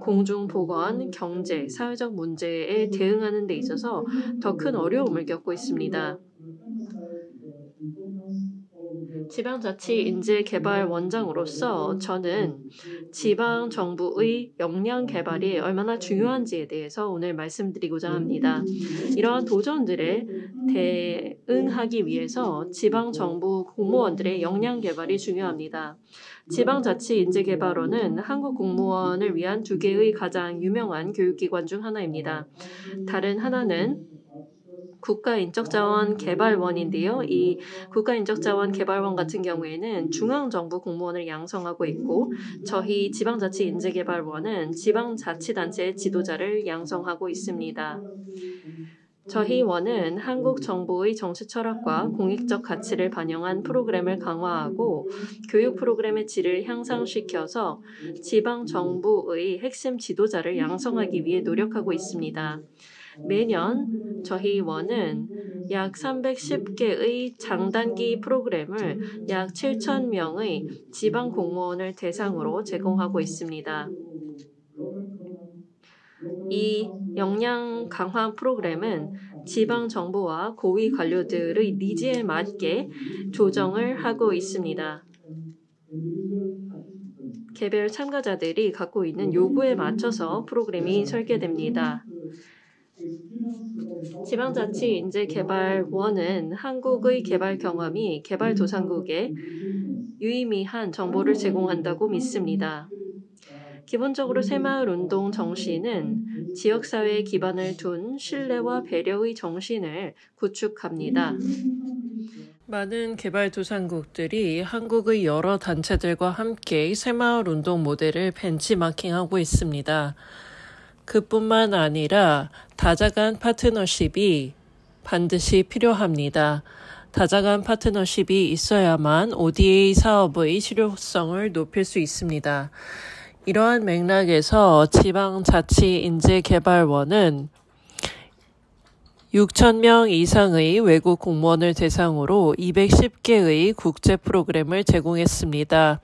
공중보건, 경제, 사회적 문제에 대응하는 데 있어서 더 큰 어려움을 겪고 있습니다. 지방자치인재개발원장으로서 저는 지방정부의 역량 개발이 얼마나 중요한지에 대해서 오늘 말씀드리고자 합니다. 이러한 도전들에 대응하기 위해서 지방정부 공무원들의 역량 개발이 중요합니다. 지방자치인재개발원은 한국 공무원을 위한 두 개의 가장 유명한 교육기관 중 하나입니다. 다른 하나는 국가인적자원개발원인데요. 이 국가인적자원개발원 같은 경우에는 중앙정부 공무원을 양성하고 있고 저희 지방자치인재개발원은 지방자치단체의 지도자를 양성하고 있습니다. 저희 원은 한국 정부의 정치 철학과 공익적 가치를 반영한 프로그램을 강화하고 교육 프로그램의 질을 향상시켜서 지방정부의 핵심 지도자를 양성하기 위해 노력하고 있습니다. 매년 저희 원은 약 310개의 장단기 프로그램을 약 7,000명의 지방 공무원을 대상으로 제공하고 있습니다. 이 역량 강화 프로그램은 지방 정부와 고위 관료들의 니즈에 맞게 조정을 하고 있습니다. 개별 참가자들이 갖고 있는 요구에 맞춰서 프로그램이 설계됩니다. 지방자치인재개발원은 한국의 개발 경험이 개발도상국에 유의미한 정보를 제공한다고 믿습니다. 기본적으로 새마을운동 정신은 지역사회에 기반을 둔 신뢰와 배려의 정신을 구축합니다. 많은 개발도상국들이 한국의 여러 단체들과 함께 새마을운동 모델을 벤치마킹하고 있습니다. 그뿐만 아니라 다자간 파트너십이 반드시 필요합니다. 다자간 파트너십이 있어야만 ODA 사업의 실효성을 높일 수 있습니다. 이러한 맥락에서 지방자치인재개발원은 6,000명 이상의 외국 공무원을 대상으로 210개의 국제 프로그램을 제공했습니다.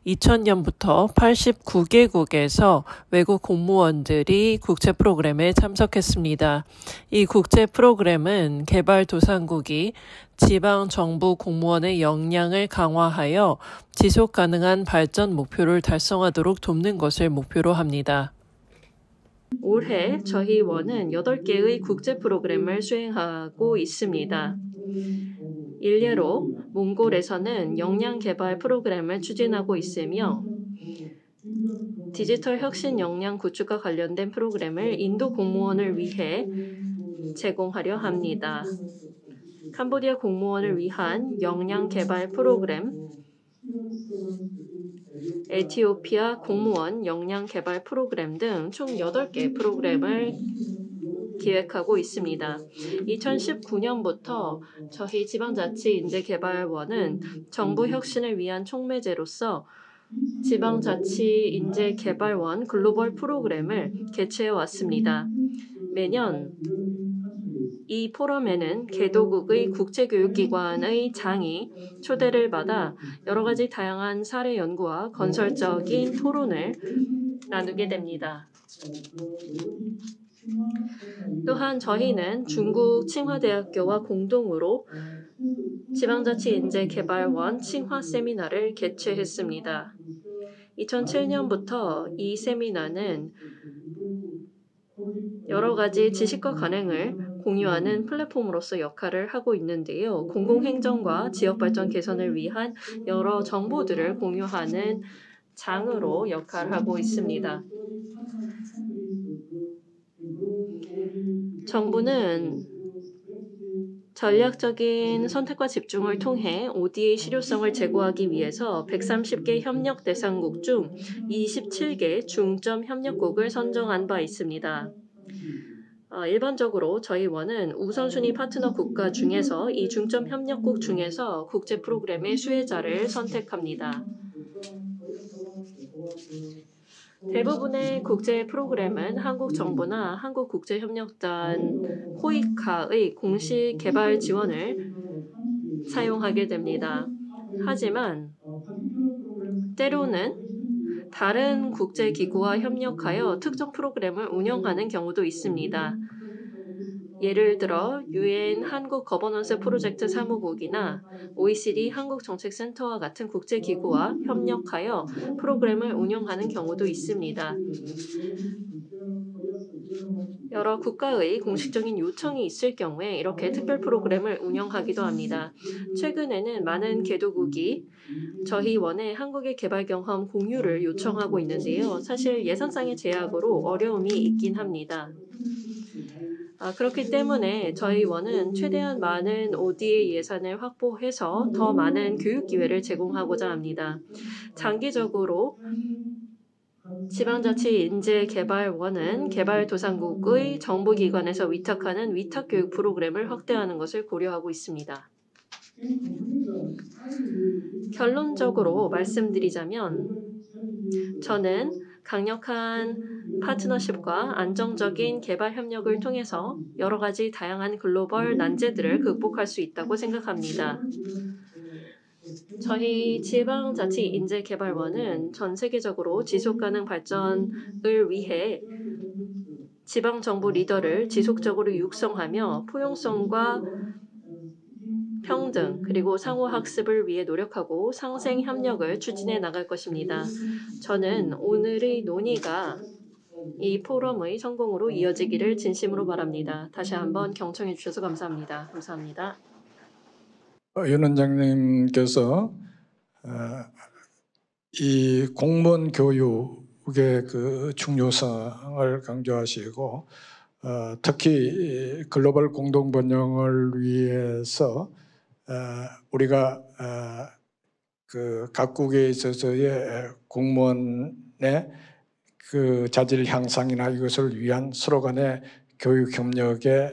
2000년부터 89개국에서 외국 공무원들이 국제 프로그램에 참석했습니다. 이 국제 프로그램은 개발도상국이 지방 정부 공무원의 역량을 강화하여 지속 가능한 발전 목표를 달성하도록 돕는 것을 목표로 합니다. 올해 저희 원은 8개의 국제 프로그램을 수행하고 있습니다. 일례로 몽골에서는 역량 개발 프로그램을 추진하고 있으며 디지털 혁신 역량 구축과 관련된 프로그램을 인도 공무원을 위해 제공하려 합니다. 캄보디아 공무원을 위한 역량 개발 프로그램, 에티오피아 공무원 역량 개발 프로그램 등 총 8개 프로그램을 기획하고 있습니다. 2019년부터 저희 지방자치인재개발원은 정부 혁신을 위한 촉매제로서 지방자치인재개발원 글로벌 프로그램을 개최해 왔습니다. 매년 이 포럼에는 개도국의 국제교육기관의 장이 초대를 받아 여러 가지 다양한 사례 연구와 건설적인 토론을 나누게 됩니다. 또한 저희는 중국 칭화대학교와 공동으로 지방자치인재개발원 칭화 세미나를 개최했습니다. 2007년부터 이 세미나는 여러 가지 지식과 관행을 공유하는 플랫폼으로서 역할을 하고 있는데요. 공공행정과 지역발전 개선을 위한 여러 정보들을 공유하는 장으로 역할하고 있습니다. 정부는 전략적인 선택과 집중을 통해 ODA 실효성을 제고하기 위해서 130개 협력 대상국 중 27개 중점 협력국을 선정한 바 있습니다. 일반적으로 저희 원은 우선순위 파트너 국가 중에서 이 중점 협력국 중에서 국제 프로그램의 수혜자를 선택합니다. 대부분의 국제 프로그램은 한국 정부나 한국국제협력단 호이카의 공식 개발 지원을 사용하게 됩니다. 하지만 때로는 다른 국제기구와 협력하여 특정 프로그램을 운영하는 경우도 있습니다. 예를 들어 UN 한국 거버넌스 프로젝트 사무국이나 OECD 한국정책센터와 같은 국제기구와 협력하여 프로그램을 운영하는 경우도 있습니다. 여러 국가의 공식적인 요청이 있을 경우에 이렇게 특별 프로그램을 운영하기도 합니다. 최근에는 많은 개도국이 저희 원의 한국의 개발 경험 공유를 요청하고 있는데요. 사실 예산상의 제약으로 어려움이 있긴 합니다. 그렇기 때문에 저희 원은 최대한 많은 ODA 예산을 확보해서 더 많은 교육 기회를 제공하고자 합니다. 장기적으로 지방자치인재개발원은 개발도상국의 정부기관에서 위탁하는 위탁교육 프로그램을 확대하는 것을 고려하고 있습니다. 결론적으로 말씀드리자면 저는 강력한 파트너십과 안정적인 개발 협력을 통해서 여러 가지 다양한 글로벌 난제들을 극복할 수 있다고 생각합니다. 저희 지방자치인재개발원은 전 세계적으로 지속가능 발전을 위해 지방정부 리더를 지속적으로 육성하며 포용성과 평등 그리고 상호학습을 위해 노력하고 상생협력을 추진해 나갈 것입니다. 저는 오늘의 논의가 이 포럼의 성공으로 이어지기를 진심으로 바랍니다. 다시 한번 경청해 주셔서 감사합니다. 감사합니다. 윤 원장님께서 이 공무원 교육의 그 중요성을 강조하시고 특히 글로벌 공동 번영을 위해서 우리가 그 각국에 있어서의 공무원의 그 자질 향상이나 이것을 위한 서로 간의 교육 협력의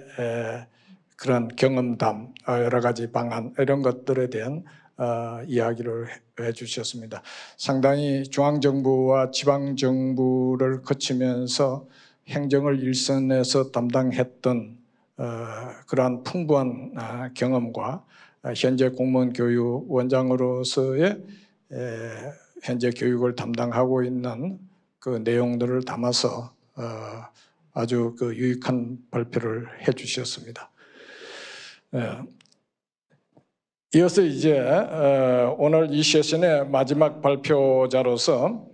그런 경험담, 여러 가지 방안 이런 것들에 대한 이야기를 해주셨습니다. 상당히 중앙정부와 지방정부를 거치면서 행정을 일선에서 담당했던 그러한 풍부한 경험과 현재 공무원 교육 원장으로서의 현재 교육을 담당하고 있는 그 내용들을 담아서 아주 그 유익한 발표를 해주셨습니다. 이어서 이제 오늘 이 세션의 마지막 발표자로서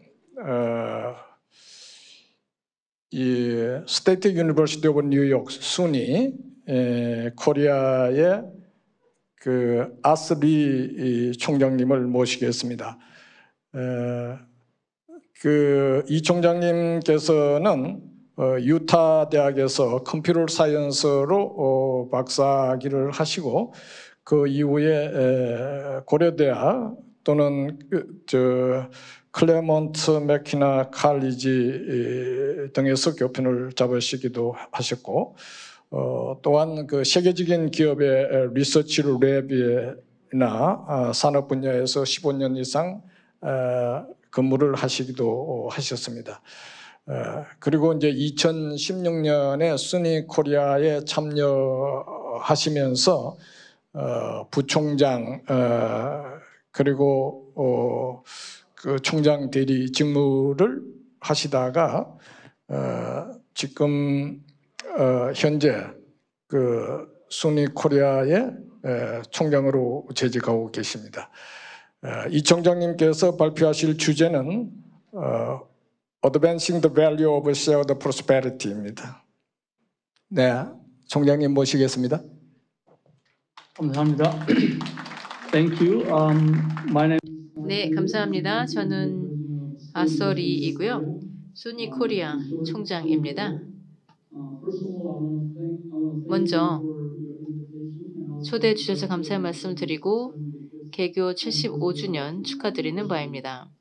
이 스테이트 유니버시티 오브 뉴욕 순위 코리아의 그 아스리 총장님을 모시겠습니다. 이 총장님께서는 유타 대학에서 컴퓨터 사이언스로 박사학위를 하시고 그 이후에 고려대학 또는 클레먼트 맥키나 칼리지 등에서 교편을 잡으시기도 하셨고 또한 그 세계적인 기업의 리서치 랩이나 산업 분야에서 15년 이상 근무를 하시기도 하셨습니다. 그리고 이제 2016년에 순위 코리아에 참여하시면서 부총장 그리고 그 총장 대리 직무를 하시다가 지금 현재 그 순위 코리아의 총장으로 재직하고 계십니다. 이 총장님께서 발표하실 주제는 Advancing the Value of Shared Prosperity입니다. 네, 총장님 모시겠습니다. 감사합니다. Thank you. My name. 네, 감사합니다. 저는 아서리이고요. 순위 코리아 총장입니다. 먼저 초대해 주셔서 감사의 말씀 드리고 개교 75주년 축하드리는 바입니다.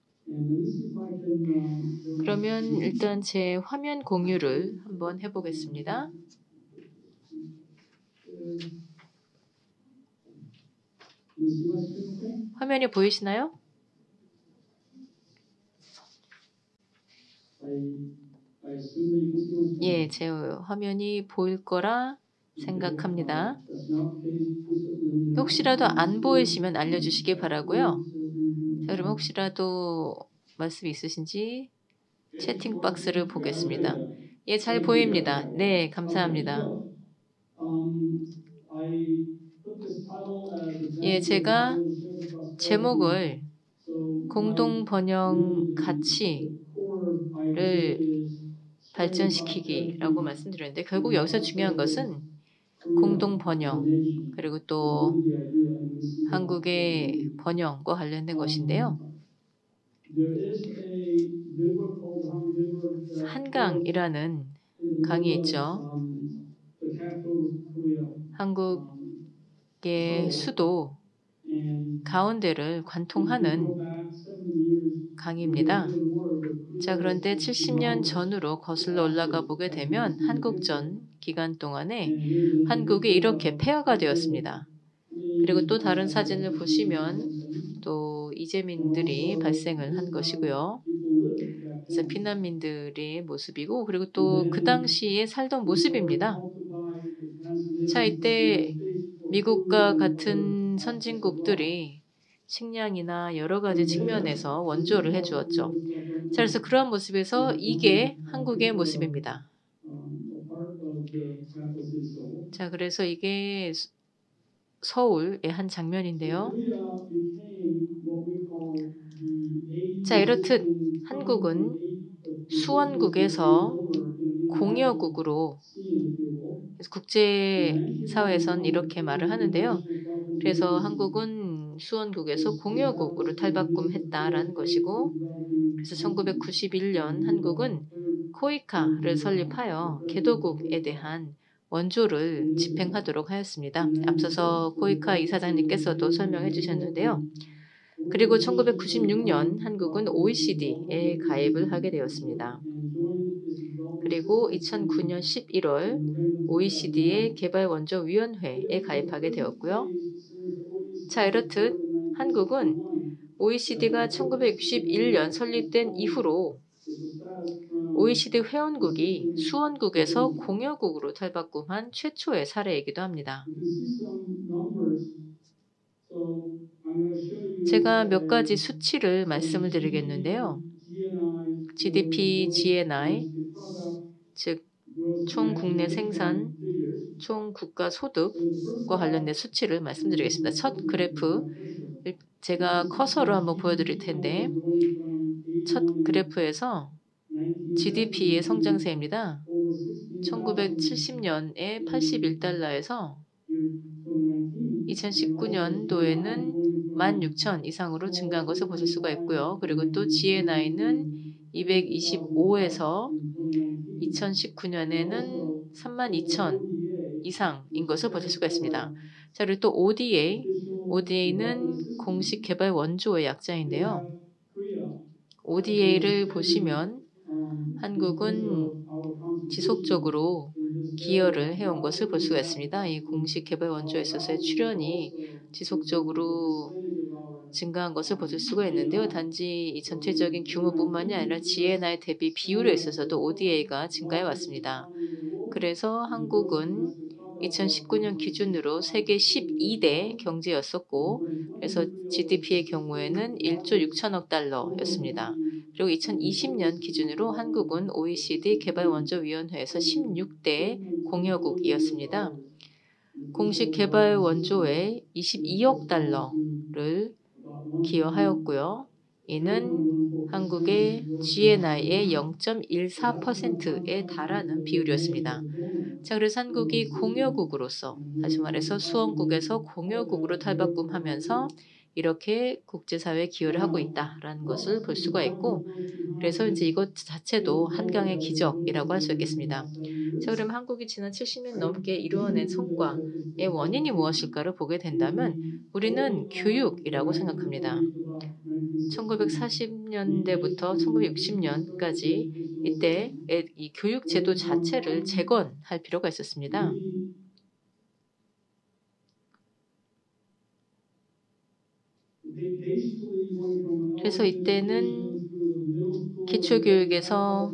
그러면 일단 제 화면 공유를 한번 해보겠습니다. 화면이 보이시나요? 예, 제 화면이 보일 거라 생각합니다. 혹시라도 안 보이시면 알려주시기 바라고요. 자, 그럼 혹시라도 말씀이 있으신지 채팅 박스를 보겠습니다. 예, 잘 보입니다. 네, 감사합니다. 예, 제가 제목을 공동 번영 가치를 발전시키기라고 말씀드렸는데 결국 여기서 중요한 것은 공동 번영 그리고 또 한국의 번영과 관련된 것인데요. 한강이라는 강이 있죠. 한국의 수도 가운데를 관통하는 강입니다. 자, 그런데 70년 전으로 거슬러 올라가 보게 되면 한국전 기간 동안에 한국이 이렇게 폐허가 되었습니다. 그리고 또 다른 사진을 보시면 또 이재민들이 발생을 한 것이고요. 그래서 피난민들의 모습이고 그리고 또 그 당시에 살던 모습입니다. 자, 이때 미국과 같은 선진국들이 식량이나 여러 가지 측면에서 원조를 해주었죠. 자, 그래서 그런 모습에서 이게 한국의 모습입니다. 자, 그래서 이게 서울의 한 장면인데요. 자, 이렇듯 한국은 수원국에서 공여국으로 국제사회에선 이렇게 말을 하는데요. 그래서 한국은 수원국에서 공여국으로 탈바꿈했다라는 것이고 그래서 1991년 한국은 코이카를 설립하여 개도국에 대한 원조를 집행하도록 하였습니다. 앞서서 코이카 이사장님께서도 설명해 주셨는데요. 그리고 1996년 한국은 OECD에 가입을 하게 되었습니다. 그리고 2009년 11월 OECD의 개발원조위원회에 가입하게 되었고요. 자, 이렇듯 한국은 OECD가 1961년 설립된 이후로 OECD 회원국이 수원국에서 공여국으로 탈바꿈한 최초의 사례이기도 합니다. 제가 몇 가지 수치를 말씀을 드리겠는데요. GDP, GNI, 즉 총 국내 생산, 총 국가 소득과 관련된 수치를 말씀드리겠습니다. 첫 그래프 제가 커서로 한번 보여드릴 텐데 첫 그래프에서 GDP의 성장세입니다. 1970년에 81달러에서 2019년도에는 16,000 이상으로 증가한 것을 보실 수가 있고요. 그리고 또 GNI는 225에서 2019년에는 32,000 이상인 것을 보실 수가 있습니다. 자, 그리고 또 ODA는 공식 개발 원조의 약자인데요. ODA를 보시면 한국은 지속적으로 기여를 해온 것을 볼 수가 있습니다. 이 공식 개발 원조에 있어서의 출연이 지속적으로 증가한 것을 보실 수가 있는데요. 단지 이 전체적인 규모뿐만이 아니라 GNI 대비 비율에 있어서도 ODA가 증가해 왔습니다. 그래서 한국은 2019년 기준으로 세계 12대 경제였었고 그래서 GDP의 경우에는 1조 6천억 달러였습니다. 그리고 2020년 기준으로 한국은 OECD 개발원조위원회에서 16대 공여국이었습니다. 공식 개발 원조에 22억 달러를 기여하였고요. 이는 한국의 GNI의 0.14%에 달하는 비율이었습니다. 자, 그래서 한국이 공여국으로서 다시 말해서 수원국에서 공여국으로 탈바꿈하면서 이렇게 국제사회에 기여를 하고 있다라는 것을 볼 수가 있고 그래서 이제 이것 자체도 한강의 기적이라고 할 수 있겠습니다. 자, 그럼 한국이 지난 70년 넘게 이루어낸 성과의 원인이 무엇일까를 보게 된다면 우리는 교육이라고 생각합니다. 1940년대부터 1960년까지 이때 이 교육 제도 자체를 재건할 필요가 있었습니다. 그래서 이때는 기초교육에서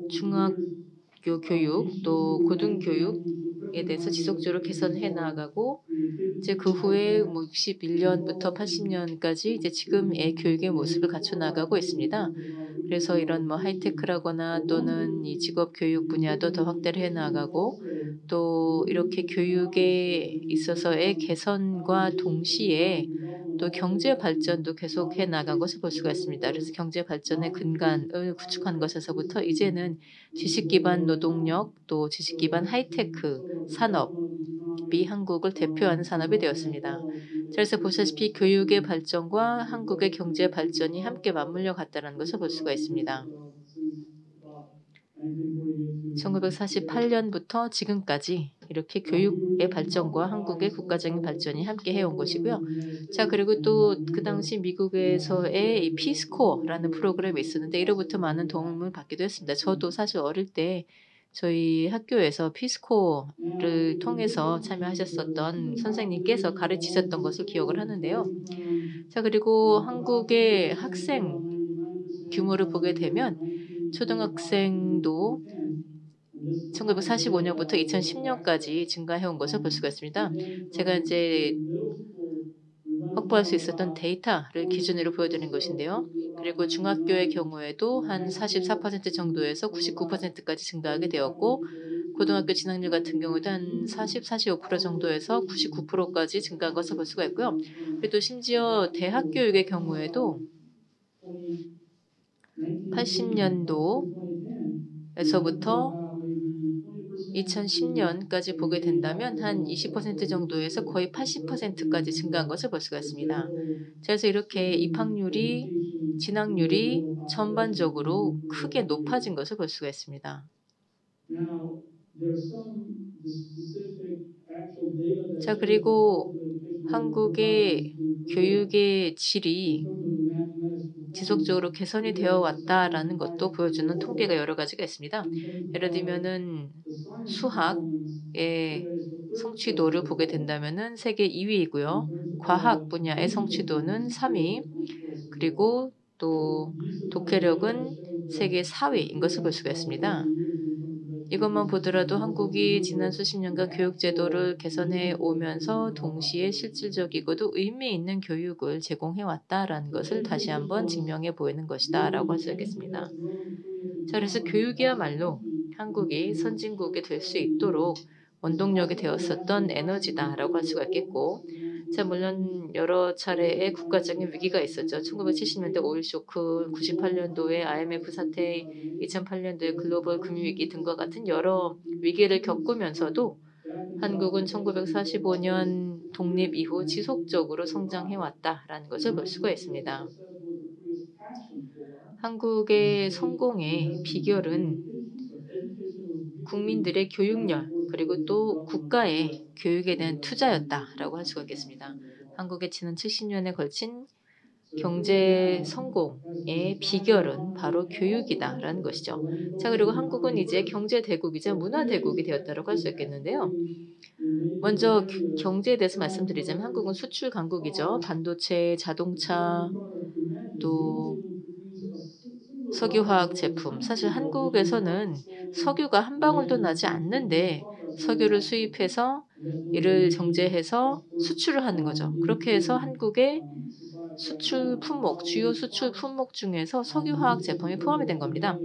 중학교 교육 또 고등교육에 대해서 지속적으로 개선해 나가고 이제 그 후에 61년부터 80년까지 이제 지금의 교육의 모습을 갖춰 나가고 있습니다. 그래서 이런 하이테크라거나 또는 이 직업 교육 분야도 더 확대를 해 나가고 또 이렇게 교육에 있어서의 개선과 동시에 또 경제 발전도 계속해 나간 것을 볼 수가 있습니다. 그래서 경제 발전의 근간을 구축한 것에서부터 이제는 지식 기반 노동력 또 지식 기반 하이테크 산업이 한국을 대표하는 산업이 되었습니다. 그래서 보시다시피 교육의 발전과 한국의 경제 발전이 함께 맞물려 갔다는 것을 볼 수가 있습니다. 1948년부터 지금까지 이렇게 교육의 발전과 한국의 국가적인 발전이 함께 해온 것이고요. 자, 그리고 또 그 당시 미국에서의 이 피스코어라는 프로그램이 있었는데 이로부터 많은 도움을 받기도 했습니다. 저도 사실 어릴 때 저희 학교에서 피스코어를 통해서 참여하셨었던 선생님께서 가르치셨던 것을 기억을 하는데요. 자, 그리고 한국의 학생 규모를 보게 되면 초등학생도 1945년부터 2010년까지 증가해온 것을 볼 수가 있습니다. 제가 이제 확보할 수 있었던 데이터를 기준으로 보여드리는 것인데요. 그리고 중학교의 경우에도 한 44% 정도에서 99%까지 증가하게 되었고 고등학교 진학률 같은 경우도 한 45% 정도에서 99%까지 증가한 것을 볼 수가 있고요. 그리고 심지어 대학 교육의 경우에도 80년도에서부터 2010년까지 보게 된다면 한 20% 정도에서 거의 80%까지 증가한 것을 볼 수가 있습니다. 그래서 이렇게 입학률이 진학률이 전반적으로 크게 높아진 것을 볼 수가 있습니다. 자, 그리고 한국의 교육의 질이 지속적으로 개선이 되어 왔다라는 것도 보여주는 통계가 여러 가지가 있습니다. 예를 들면은 수학의 성취도를 보게 된다면은 세계 2위이고요. 과학 분야의 성취도는 3위, 그리고 또 독해력은 세계 4위인 것을 볼 수가 있습니다. 이것만 보더라도 한국이 지난 수십 년간 교육 제도를 개선해 오면서 동시에 실질적이고도 의미 있는 교육을 제공해 왔다라는 것을 다시 한번 증명해 보이는 것이다라고 할 수 있겠습니다. 자, 그래서 교육이야말로 한국이 선진국이 될 수 있도록 원동력이 되었었던 에너지다라고 할 수가 있겠고, 자, 물론 여러 차례의 국가적인 위기가 있었죠. 1970년대 오일 쇼크, 98년도에 IMF 사태, 2008년도에 글로벌 금융위기 등과 같은 여러 위기를 겪으면서도 한국은 1945년 독립 이후 지속적으로 성장해왔다라는 것을 볼 수가 있습니다. 한국의 성공의 비결은 국민들의 교육열 그리고 또 국가의 교육에 대한 투자였다라고 할 수가 있겠습니다. 한국의 지난 70년에 걸친 경제 성공의 비결은 바로 교육이다라는 것이죠. 자, 그리고 한국은 이제 경제 대국이자 문화 대국이 되었다고 할 수 있겠는데요. 먼저 경제에 대해서 말씀드리자면 한국은 수출 강국이죠. 반도체, 자동차, 또 석유화학 제품. 사실 한국에서는 석유가 한 방울도 나지 않는데 석유를 수입해서 이를 정제해서 수출을 하는 거죠. 그렇게 해서 한국의 수출 품목, 주요 수출 품목 중에서 석유화학 제품이 포함이 된 겁니다.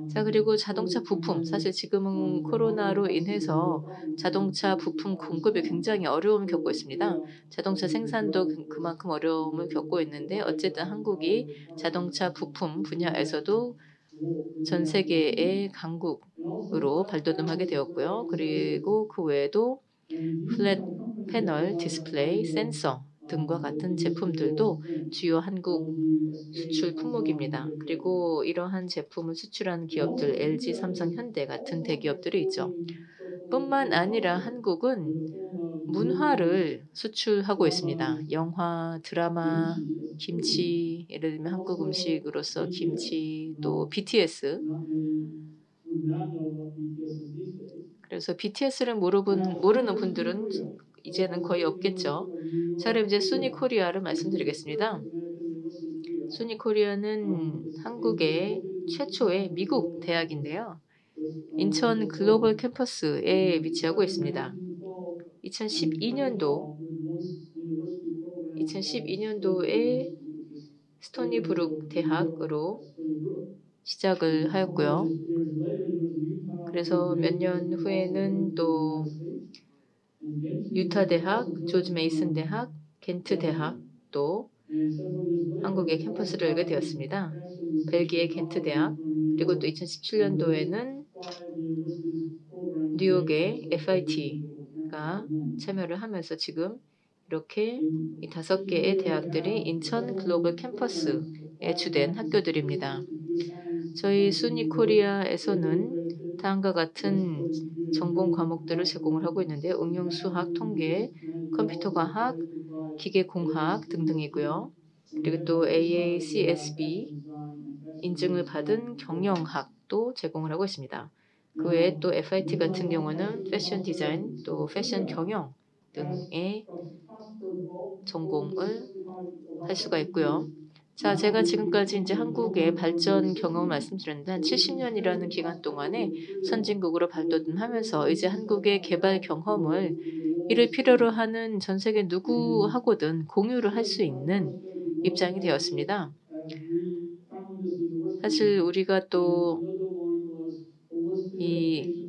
자, 그리고 자동차 부품. 사실 지금은 코로나로 인해서 자동차 부품 공급이 굉장히 어려움을 겪고 있습니다. 자동차 생산도 그만큼 어려움을 겪고 있는데 어쨌든 한국이 자동차 부품 분야에서도 전 세계의 강국으로 발돋움하게 되었고요. 그리고 그 외에도 플랫 패널, 디스플레이, 센서 등과 같은 제품들도 주요 한국 수출 품목입니다. 그리고 이러한 제품을 수출하는 기업들 LG, 삼성, 현대 같은 대기업들이 있죠. 뿐만 아니라 한국은 문화를 수출하고 있습니다. 영화, 드라마, 김치, 예를 들면 한국 음식으로서 김치, 또 BTS. 그래서 BTS를 모르는 분들은 이제는 거의 없겠죠. 자, 그럼 이제 수니 코리아를 말씀드리겠습니다. 수니 코리아는 한국의 최초의 미국 대학인데요. 인천 글로벌 캠퍼스에 위치하고 있습니다. 2012년도에 스토니브룩 대학으로 시작을 하였고요. 그래서 몇 년 후에는 또 유타 대학, 조지 메이슨 대학, 겐트 대학 또 한국의 캠퍼스를 열게 되었습니다. 벨기에 겐트 대학, 그리고 또 2017년도에는 뉴욕의 FIT가 참여를 하면서 지금 이렇게 이 5개의 대학들이 인천 글로벌 캠퍼스에 주된 학교들입니다. 저희 수니 코리아에서는 다음과 같은 전공 과목들을 제공을 하고 있는데요. 응용수학, 통계, 컴퓨터과학, 기계공학 등등이고요. 그리고 또 AACSB 인증을 받은 경영학도 제공을 하고 있습니다. 그 외에 또 FIT 같은 경우는 패션 디자인, 또 패션 경영 등의 전공을 할 수가 있고요. 자, 제가 지금까지 이제 한국의 발전 경험을 말씀드렸는데 한 70년이라는 기간 동안에 선진국으로 발돋움하면서 이제 한국의 개발 경험을 이를 필요로 하는 전 세계 누구하고든 공유를 할 수 있는 입장이 되었습니다. 사실 우리가 또 이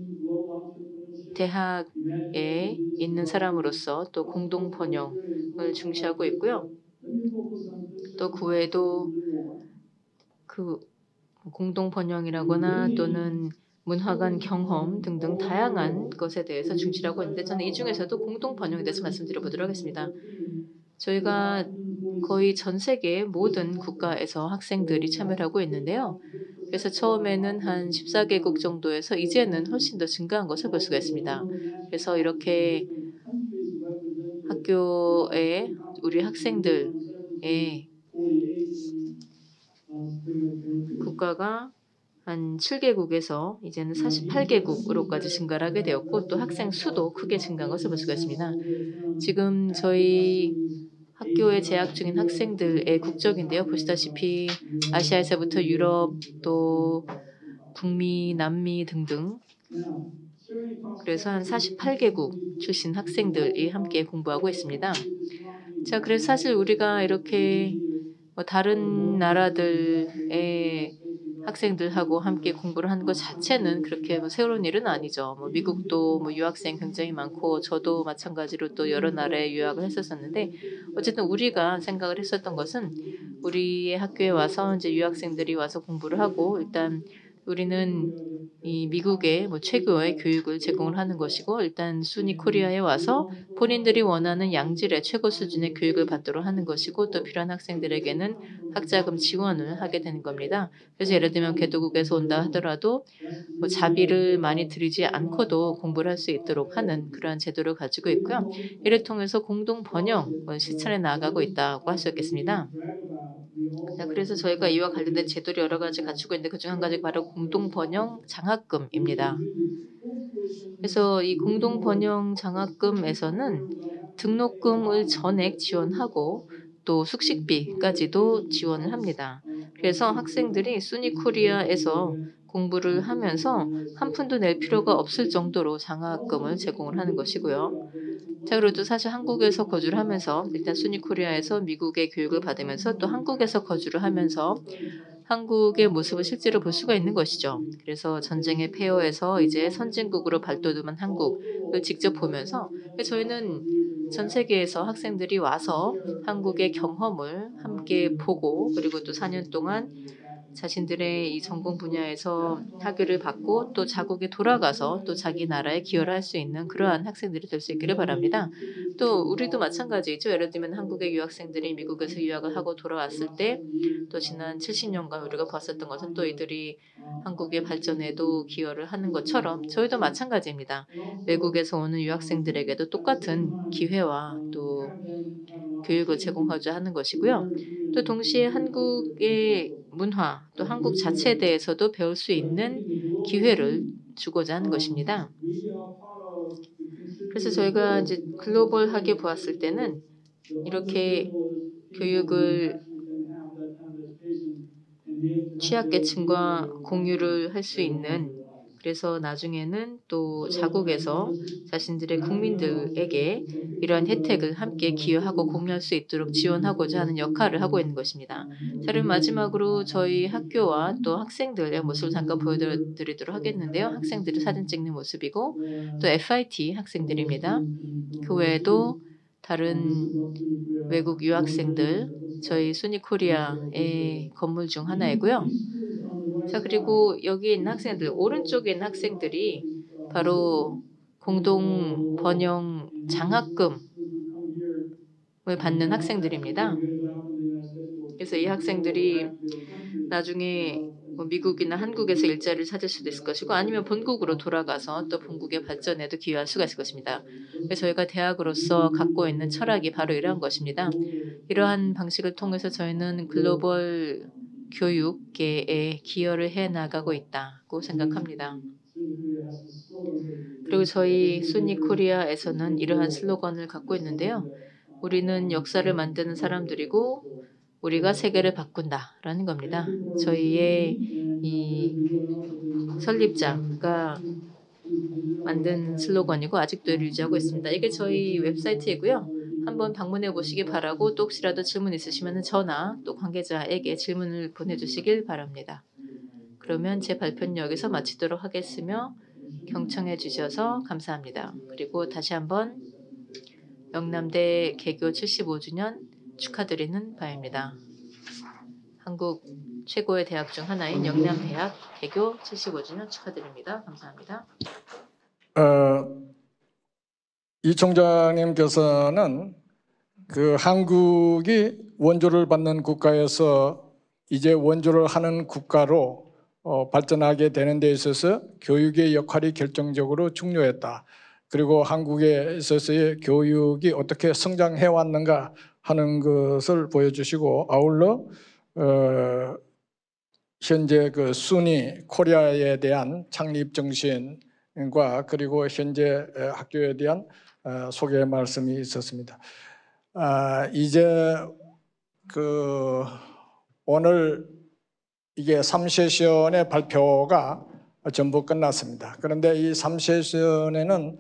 대학에 있는 사람으로서 또 공동 번영을 중시하고 있고요. 또 그 외에도 그 공동 번영이라거나 또는 문화 간 경험 등등 다양한 것에 대해서 중시하고 있는데 저는 이 중에서도 공동 번영에 대해서 말씀드려 보도록 하겠습니다. 저희가 거의 전 세계 모든 국가에서 학생들이 참여를 하고 있는데요. 그래서 처음에는 한 14개국 정도에서 이제는 훨씬 더 증가한 것을 볼 수가 있습니다. 그래서 이렇게 학교에 우리 학생들의 국가가 한 7개국에서 이제는 48개국으로까지 증가를 하게 되었고 또 학생 수도 크게 증가한 것을 볼 수가 있습니다. 지금 저희 학교에 재학 중인 학생들의 국적인데요. 보시다시피 아시아에서부터 유럽 또 북미, 남미 등등 그래서 한 48개국 출신 학생들이 함께 공부하고 있습니다. 자, 그래서 사실 우리가 이렇게 다른 나라들의 학생들하고 함께 공부를 하는 것 자체는 그렇게 새로운 일은 아니죠. 미국도 유학생 굉장히 많고 저도 마찬가지로 또 여러 나라에 유학을 했었었는데 어쨌든 우리가 생각을 했었던 것은 우리의 학교에 와서 이제 유학생들이 와서 공부를 하고 일단 우리는 이 미국의 최고의 교육을 제공을 하는 것이고 일단 순위 코리아에 와서 본인들이 원하는 양질의 최고 수준의 교육을 받도록 하는 것이고 또 필요한 학생들에게는 학자금 지원을 하게 되는 겁니다. 그래서 예를 들면 개도국에서 온다 하더라도 자비를 많이 들이지 않고도 공부를 할 수 있도록 하는 그러한 제도를 가지고 있고요. 이를 통해서 공동 번영을 실천해 나가고 있다고 할 수 있겠습니다. 자, 그래서 저희가 이와 관련된 제도를 여러 가지 갖추고 있는데 그중 한 가지가 바로 공동 번영 장학금입니다. 그래서 이 공동 번영 장학금에서는 등록금을 전액 지원하고 또 숙식비까지도 지원을 합니다. 그래서 학생들이 순위 코리아에서 공부를 하면서 한 푼도 낼 필요가 없을 정도로 장학금을 제공을 하는 것이고요. 자, 그리고 또 사실 한국에서 거주를 하면서 일단 순위 코리아에서 미국의 교육을 받으면서 또 한국에서 거주를 하면서 한국의 모습을 실제로 볼 수가 있는 것이죠. 그래서 전쟁의 폐허에서 이제 선진국으로 발돋움한 한국을 직접 보면서 저희는 전 세계에서 학생들이 와서 한국의 경험을 함께 보고 그리고 또 4년 동안 자신들의 이 전공 분야에서 학위를 받고 또 자국에 돌아가서 또 자기 나라에 기여를 할 수 있는 그러한 학생들이 될 수 있기를 바랍니다. 또 우리도 마찬가지죠. 예를 들면 한국의 유학생들이 미국에서 유학을 하고 돌아왔을 때 또 지난 70년간 우리가 봤었던 것은 또 이들이 한국의 발전에도 기여를 하는 것처럼 저희도 마찬가지입니다. 외국에서 오는 유학생들에게도 똑같은 기회와 또 교육을 제공하고자 하는 것이고요. 또 동시에 한국의 문화 또 한국 자체에 대해서도 배울 수 있는 기회를 주고자 하는 것입니다. 그래서 저희가 이제 글로벌하게 보았을 때는 이렇게 교육을 취약계층과 공유를 할 수 있는 그래서 나중에는 또 자국에서 자신들의 국민들에게 이러한 혜택을 함께 기여하고 공유할 수 있도록 지원하고자 하는 역할을 하고 있는 것입니다. 자, 그럼 마지막으로 저희 학교와 또 학생들의 모습을 잠깐 보여드리도록 하겠는데요. 학생들이 사진 찍는 모습이고 또 FIT 학생들입니다. 그 외에도 다른 외국 유학생들 저희 순위 코리아의 건물 중 하나이고요. 자, 그리고 여기 있는 학생들 오른쪽에 있는 학생들이 바로 공동 번영 장학금을 받는 학생들입니다. 그래서 이 학생들이 나중에 미국이나 한국에서 일자리를 찾을 수도 있을 것이고 아니면 본국으로 돌아가서 또 본국의 발전에도 기여할 수가 있을 것입니다. 그래서 저희가 대학으로서 갖고 있는 철학이 바로 이러한 것입니다. 이러한 방식을 통해서 저희는 글로벌 교육계에 기여를 해 나가고 있다고 생각합니다. 그리고 저희 순위 코리아에서는 이러한 슬로건을 갖고 있는데요. 우리는 역사를 만드는 사람들이고 우리가 세계를 바꾼다라는 겁니다. 저희의 이 설립자가 만든 슬로건이고 아직도 이를 유지하고 있습니다. 이게 저희 웹사이트이고요. 한번 방문해 보시기 바라고 또 혹시라도 질문 있으시면 저나 또 관계자에게 질문을 보내주시길 바랍니다. 그러면 제 발표는 여기서 마치도록 하겠으며 경청해 주셔서 감사합니다. 그리고 다시 한번 영남대 개교 75주년 축하드리는 바입니다. 한국 최고의 대학 중 하나인 영남대학 개교 75주년 축하드립니다. 감사합니다. 이 총장님께서는 그 한국이 원조를 받는 국가에서 이제 원조를 하는 국가로 발전하게 되는 데 있어서 교육의 역할이 결정적으로 중요했다. 그리고 한국에 있어서의 교육이 어떻게 성장해 왔는가 하는 것을 보여주시고 아울러 현재 그 순위 코리아에 대한 창립 정신과 그리고 현재 학교에 대한 소개 말씀이 있었습니다. 이제 그 오늘 이게 3세션의 발표가 전부 끝났습니다. 그런데 이 3세션에는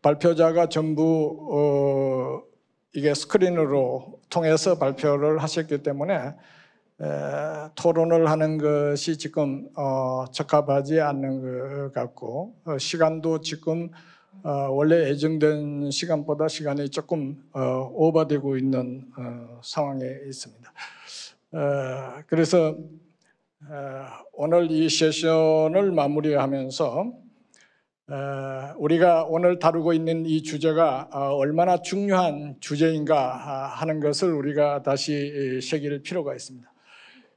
발표자가 전부 이게 스크린으로 통해서 발표를 하셨기 때문에 토론을 하는 것이 지금 적합하지 않는 것 같고 시간도 지금 원래 예정된 시간보다 시간이 조금 오버되고 있는 상황에 있습니다. 그래서 오늘 이 세션을 마무리하면서 우리가 오늘 다루고 있는 이 주제가 얼마나 중요한 주제인가 하는 것을 우리가 다시 새길 필요가 있습니다.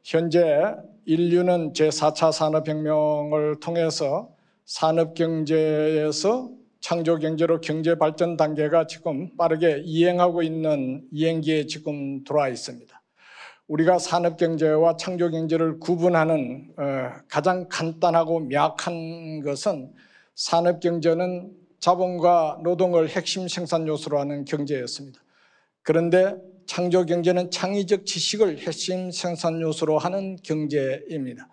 현재 인류는 제4차 산업혁명을 통해서 산업경제에서 창조경제로 경제발전 단계가 지금 빠르게 이행하고 있는 이행기에 지금 들어와 있습니다. 우리가 산업경제와 창조경제를 구분하는 가장 간단하고 명확한 것은 산업경제는 자본과 노동을 핵심 생산 요소로 하는 경제였습니다. 그런데 창조경제는 창의적 지식을 핵심 생산 요소로 하는 경제입니다.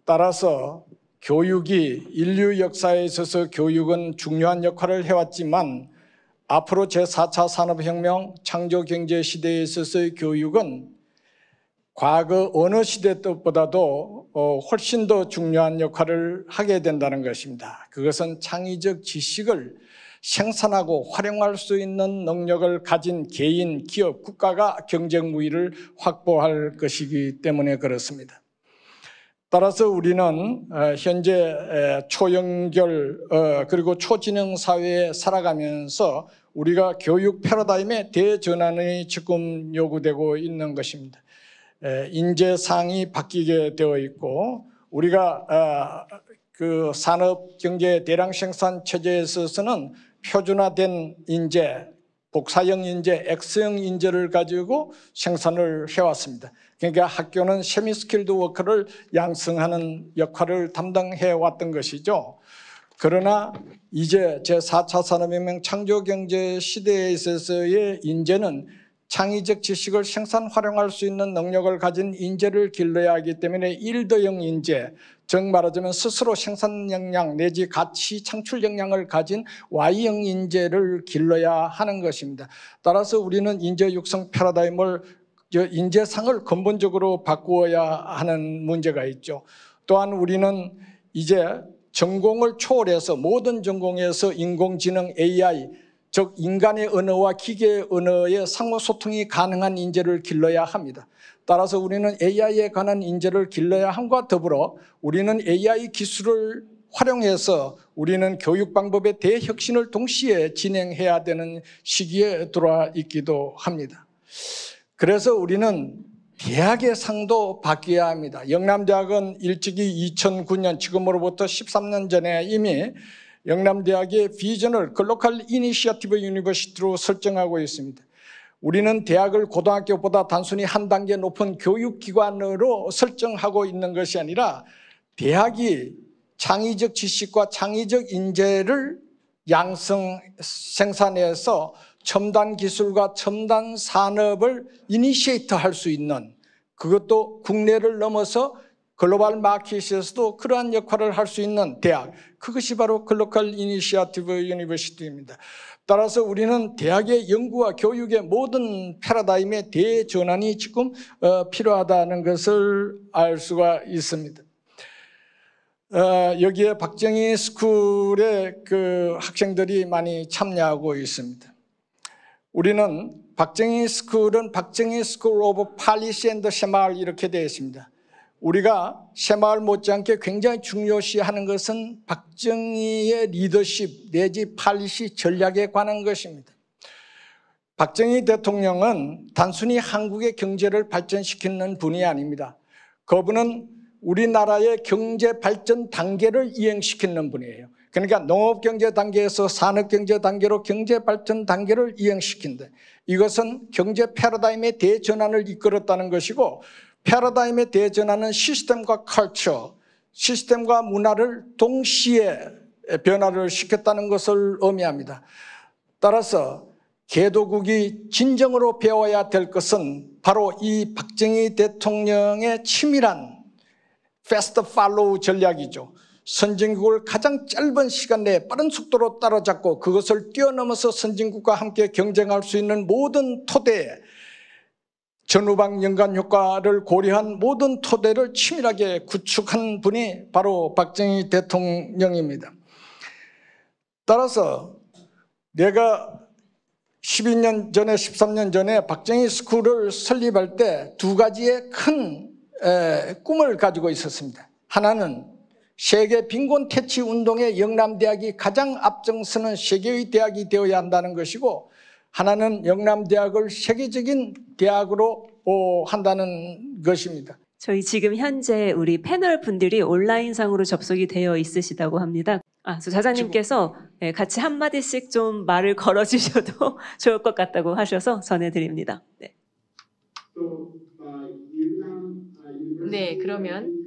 따라서 교육이 인류 역사에 있어서 교육은 중요한 역할을 해왔지만 앞으로 제4차 산업혁명 창조경제 시대에 있어서의 교육은 과거 어느 시대 때보다도 훨씬 더 중요한 역할을 하게 된다는 것입니다. 그것은 창의적 지식을 생산하고 활용할 수 있는 능력을 가진 개인, 기업, 국가가 경쟁 우위를 확보할 것이기 때문에 그렇습니다. 따라서 우리는 현재 초연결 그리고 초진영 사회에 살아가면서 우리가 교육 패러다임의 대전환이 지금 요구되고 있는 것입니다. 인재상이 바뀌게 되어 있고 우리가 그 산업경제 대량 생산 체제에 있어서는 표준화된 인재, 복사형 인재, X형 인재를 가지고 생산을 해왔습니다. 그러니까 학교는 세미스킬드 워커를 양성하는 역할을 담당해 왔던 것이죠. 그러나 이제 제4차 산업혁명 창조경제 시대에 있어서의 인재는 창의적 지식을 생산 활용할 수 있는 능력을 가진 인재를 길러야 하기 때문에 일더형 인재, 즉 말하자면 스스로 생산 역량 내지 가치 창출 역량을 가진 Y형 인재를 길러야 하는 것입니다. 따라서 우리는 인재 육성 패러다임을 인재상을 근본적으로 바꾸어야 하는 문제가 있죠. 또한 우리는 이제 전공을 초월해서 모든 전공에서 인공지능 AI 즉 인간의 언어와 기계의 언어의 상호소통이 가능한 인재를 길러야 합니다. 따라서 우리는 AI에 관한 인재를 길러야 함과 더불어 우리는 AI 기술을 활용해서 우리는 교육 방법의 대혁신을 동시에 진행해야 되는 시기에 들어와 있기도 합니다. 그래서 우리는 대학의 상도 바뀌어야 합니다. 영남대학은 일찍이 2009년 지금으로부터 13년 전에 이미 영남대학의 비전을 글로컬 이니시어티브 유니버시티로 설정하고 있습니다. 우리는 대학을 고등학교보다 단순히 한 단계 높은 교육기관으로 설정하고 있는 것이 아니라 대학이 창의적 지식과 창의적 인재를 양성 생산해서 첨단 기술과 첨단 산업을 이니시에이터 할 수 있는 그것도 국내를 넘어서 글로벌 마켓에서도 그러한 역할을 할 수 있는 대학, 그것이 바로 글로컬 이니시어티브 유니버시티입니다. 따라서 우리는 대학의 연구와 교육의 모든 패러다임의 대전환이 지금 필요하다는 것을 알 수가 있습니다. 여기에 박정희 스쿨의 그 학생들이 많이 참여하고 있습니다. 우리는 박정희 스쿨은 박정희 스쿨 오브 팔리시 앤드 새마을 이렇게 되어 있습니다. 우리가 새마을 못지않게 굉장히 중요시하는 것은 박정희의 리더십 내지 팔리시 전략에 관한 것입니다. 박정희 대통령은 단순히 한국의 경제를 발전시키는 분이 아닙니다. 그분은 우리나라의 경제 발전 단계를 이행시키는 분이에요. 그러니까 농업경제 단계에서 산업경제 단계로 경제 발전 단계를 이행시킨다. 이것은 경제 패러다임의 대전환을 이끌었다는 것이고, 패러다임의 대전환은 시스템과 컬처, 시스템과 문화를 동시에 변화를 시켰다는 것을 의미합니다. 따라서 개도국이 진정으로 배워야 될 것은 바로 이 박정희 대통령의 치밀한 패스트 팔로우 전략이죠. 선진국을 가장 짧은 시간 내에 빠른 속도로 따라잡고 그것을 뛰어넘어서 선진국과 함께 경쟁할 수 있는 모든 토대에 전후방 연관 효과를 고려한 모든 토대를 치밀하게 구축한 분이 바로 박정희 대통령입니다. 따라서 내가 12년 전에 13년 전에 박정희 스쿨을 설립할 때 두 가지의 큰 꿈을 가지고 있었습니다. 하나는 세계 빈곤 퇴치 운동의 영남대학이 가장 앞장서는 세계의 대학이 되어야 한다는 것이고, 하나는 영남대학을 세계적인 대학으로 한다는 것입니다. 저희 지금 현재 우리 패널 분들이 온라인상으로 접속이 되어 있으시다고 합니다. 자장님께서 같이 한마디씩 좀 말을 걸어주셔도 좋을 것 같다고 하셔서 전해드립니다. 네. 네, 그러면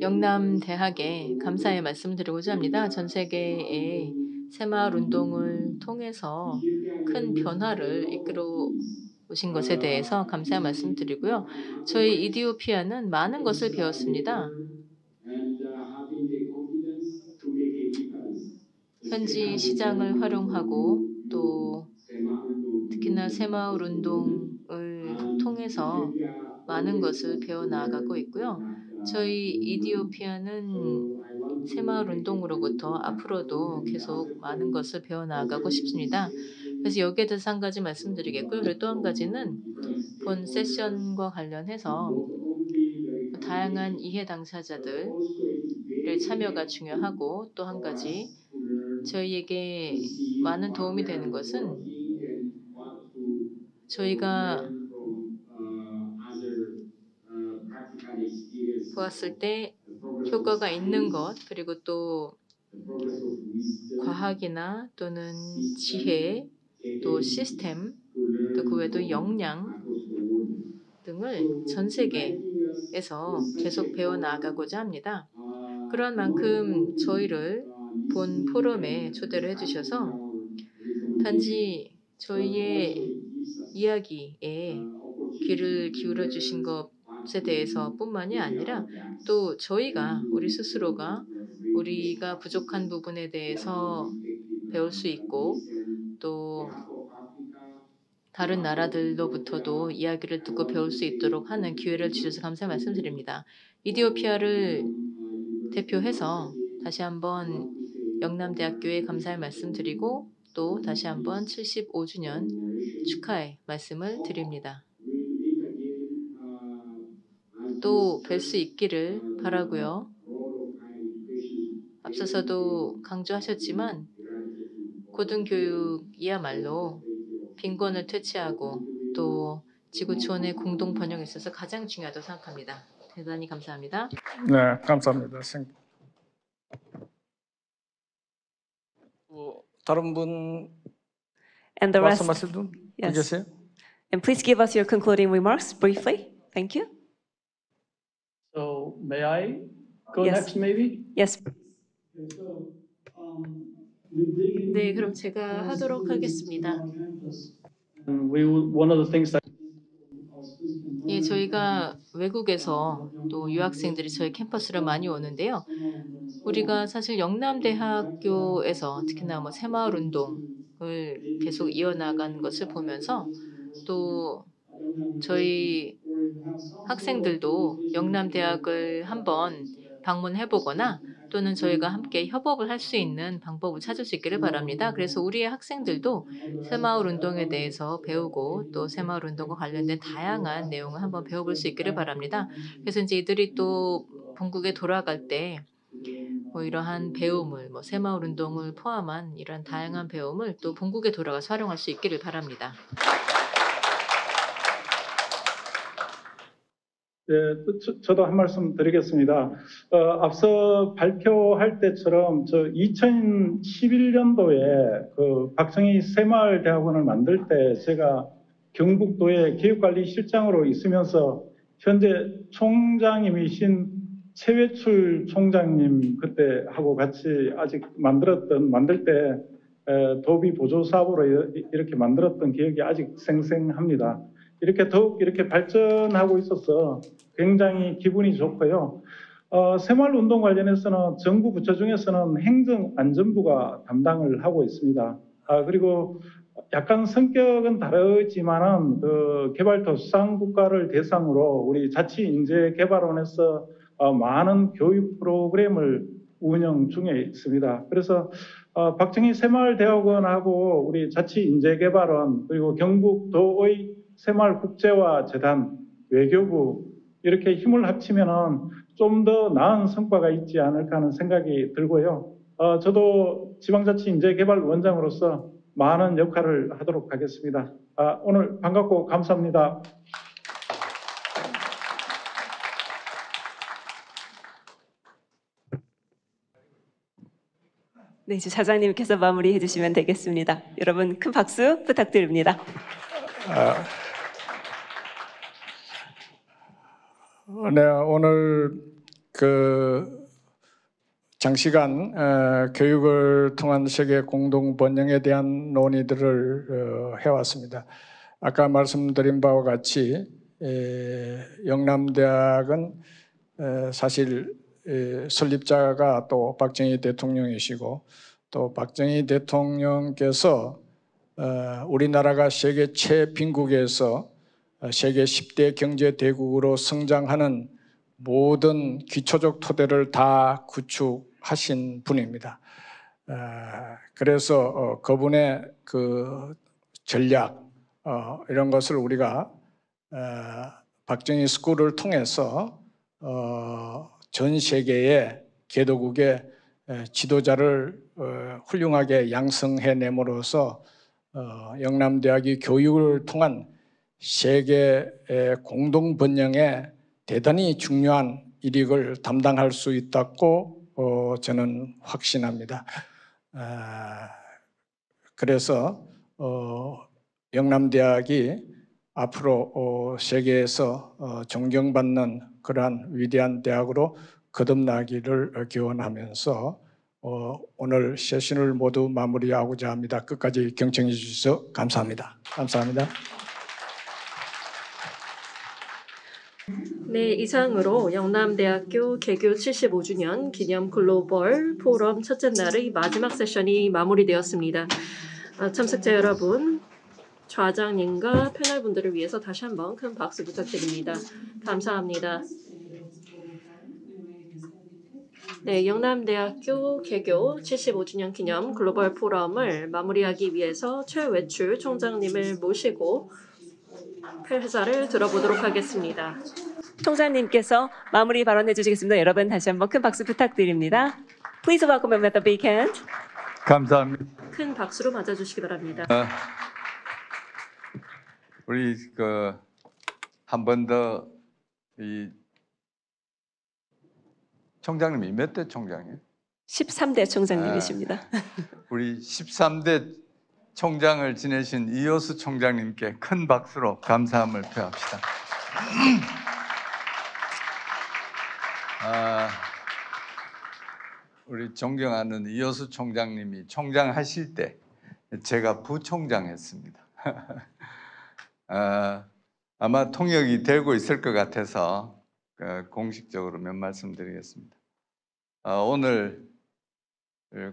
영남대학에 감사의 말씀드리고자 합니다. 전 세계의 새마을 운동을 통해서 큰 변화를 이끌어 오신 것에 대해서 감사의 말씀드리고요. 저희 이디오피아는 많은 것을 배웠습니다. 현지 시장을 활용하고 또 특히나 새마을 운동을 통해서 많은 것을 배워나가고 있고요. 저희 이디오피아는 새마을 운동으로부터 앞으로도 계속 많은 것을 배워나가고 싶습니다. 그래서 여기에 대해서 한 가지 말씀드리겠고요. 그리고 또 한 가지는 본 세션과 관련해서 다양한 이해 당사자들의 참여가 중요하고, 또 한 가지 저희에게 많은 도움이 되는 것은 저희가 보았을 때 효과가 있는 것, 그리고 또 과학이나 또는 지혜, 또 시스템, 또 그 외에도 역량 등을 전 세계에서 계속 배워나가고자 합니다. 그런 만큼 저희를 본 포럼에 초대를 해주셔서 단지 저희의 이야기에 귀를 기울여 주신 것에 대해서 뿐만이 아니라 또 저희가 우리 스스로가 우리가 부족한 부분에 대해서 배울 수 있고, 또 다른 나라들로부터도 이야기를 듣고 배울 수 있도록 하는 기회를 주셔서 감사의 말씀드립니다. 이디오피아를 대표해서 다시 한번 영남대학교에 감사의 말씀드리고, 또 다시 한번 75주년 축하의 말씀을 드립니다. 또 뵐 수 있기를 바라고요. 앞서서도 강조하셨지만 고등교육이야말로 빈곤을 퇴치하고 또 지구촌의 공동 번영에 있어서 가장 중요하다고 생각합니다. 대단히 감사합니다. 네, 감사합니다. 다른 분 And the rest. 말씀하실 분 Yes. 계세요? And please give us your concluding remarks briefly. Thank you. So may I go Yes. next maybe? Yes. 네, 그럼 제가 하도록 하겠습니다. And one of the things that 예, 저희가 외국에서 또 유학생들이 저희 캠퍼스를 많이 오는데요. 우리가 사실 영남대학교에서 특히나 뭐 새마을 운동을 계속 이어나가는 것을 보면서 또 저희 학생들도 영남대학을 한번 방문해 보거나 또는 저희가 함께 협업을 할 수 있는 방법을 찾을 수 있기를 바랍니다. 그래서 우리의 학생들도 새마을 운동에 대해서 배우고 또 새마을 운동과 관련된 다양한 내용을 한번 배워볼 수 있기를 바랍니다. 그래서 이제 이들이 또 본국에 돌아갈 때 뭐 이러한 배움을 뭐 새마을 운동을 포함한 이러한 다양한 배움을 또 본국에 돌아가서 활용할 수 있기를 바랍니다. 예, 저도 한 말씀 드리겠습니다. 앞서 발표할 때처럼 저 2011년도에 그 박정희 새마을대학원을 만들 때 제가 경북도의 교육관리실장으로 있으면서 현재 총장님이신 최회출 총장님 그때 하고 같이 아직 만들 때 도비 보조 사업으로 이렇게 만들었던 기억이 아직 생생합니다. 이렇게 더욱 이렇게 발전하고 있어서 굉장히 기분이 좋고요. 새마을 운동 관련해서는 정부 부처 중에서는 행정안전부가 담당을 하고 있습니다. 그리고 약간 성격은 다르지만은 그 개발도상국가를 대상으로 우리 자치인재개발원에서 많은 교육 프로그램을 운영 중에 있습니다. 그래서 박정희 새마을대학원하고 우리 자치인재개발원 그리고 경북도의 새마을국제화재단, 외교부 이렇게 힘을 합치면은 좀 더 나은 성과가 있지 않을까 하는 생각이 들고요. 저도 지방자치인재개발원장으로서 많은 역할을 하도록 하겠습니다. 오늘 반갑고 감사합니다. 네, 이제 자장님께서 마무리해 주시면 되겠습니다. 여러분 큰 박수 부탁드립니다. 네, 오늘 그 장시간 교육을 통한 세계 공동 번영에 대한 논의들을 해왔습니다. 아까 말씀드린 바와 같이 영남대학은 사실 설립자가 또 박정희 대통령이시고 또 박정희 대통령께서 우리나라가 세계 최빈국에서 세계 10대 경제 대국으로 성장하는 모든 기초적 토대를 다 구축하신 분입니다. 그래서 그분의 그 전략 이런 것을 우리가 박정희 스쿨을 통해서 전 세계의 개도국의 지도자를 훌륭하게 양성해냄으로써 영남대학이 교육을 통한 세계의 공동 번영에 대단히 중요한 일익을 담당할 수 있다고 저는 확신합니다. 그래서 영남대학이 앞으로 세계에서 존경받는 그러한 위대한 대학으로 거듭나기를 기원하면서 오늘 세션을 모두 마무리하고자 합니다. 끝까지 경청해 주셔서 감사합니다. 감사합니다. 네, 이상으로 영남대학교 개교 75주년 기념 글로벌 포럼 첫째 날의 마지막 세션이 마무리되었습니다. 참석자 여러분, 좌장님과 패널분들을 위해서 다시 한번 큰 박수 부탁드립니다. 감사합니다. 네, 영남대학교 개교 75주년 기념 글로벌 포럼을 마무리하기 위해서 최외출 총장님을 모시고 회사를 들어보도록 하겠습니다. 총장님께서 마무리 발언해 주시겠습니다. 여러분 다시 한번 큰 박수 부탁드립니다. Please welcome him with a big hand. 감사합니다. 큰 박수로 맞아주시기 바랍니다. 우리 한 번 더 이 총장님이 몇 대 총장이에요? 13대 총장님이십니다. 우리 13대 총장을 지내신 이호수 총장님께 큰 박수로 감사함을 표합시다. 우리 존경하는 이호수 총장님이 총장하실 때 제가 부총장했습니다. 아마 통역이 되고 있을 것 같아서 공식적으로 몇 말씀 드리겠습니다. 오늘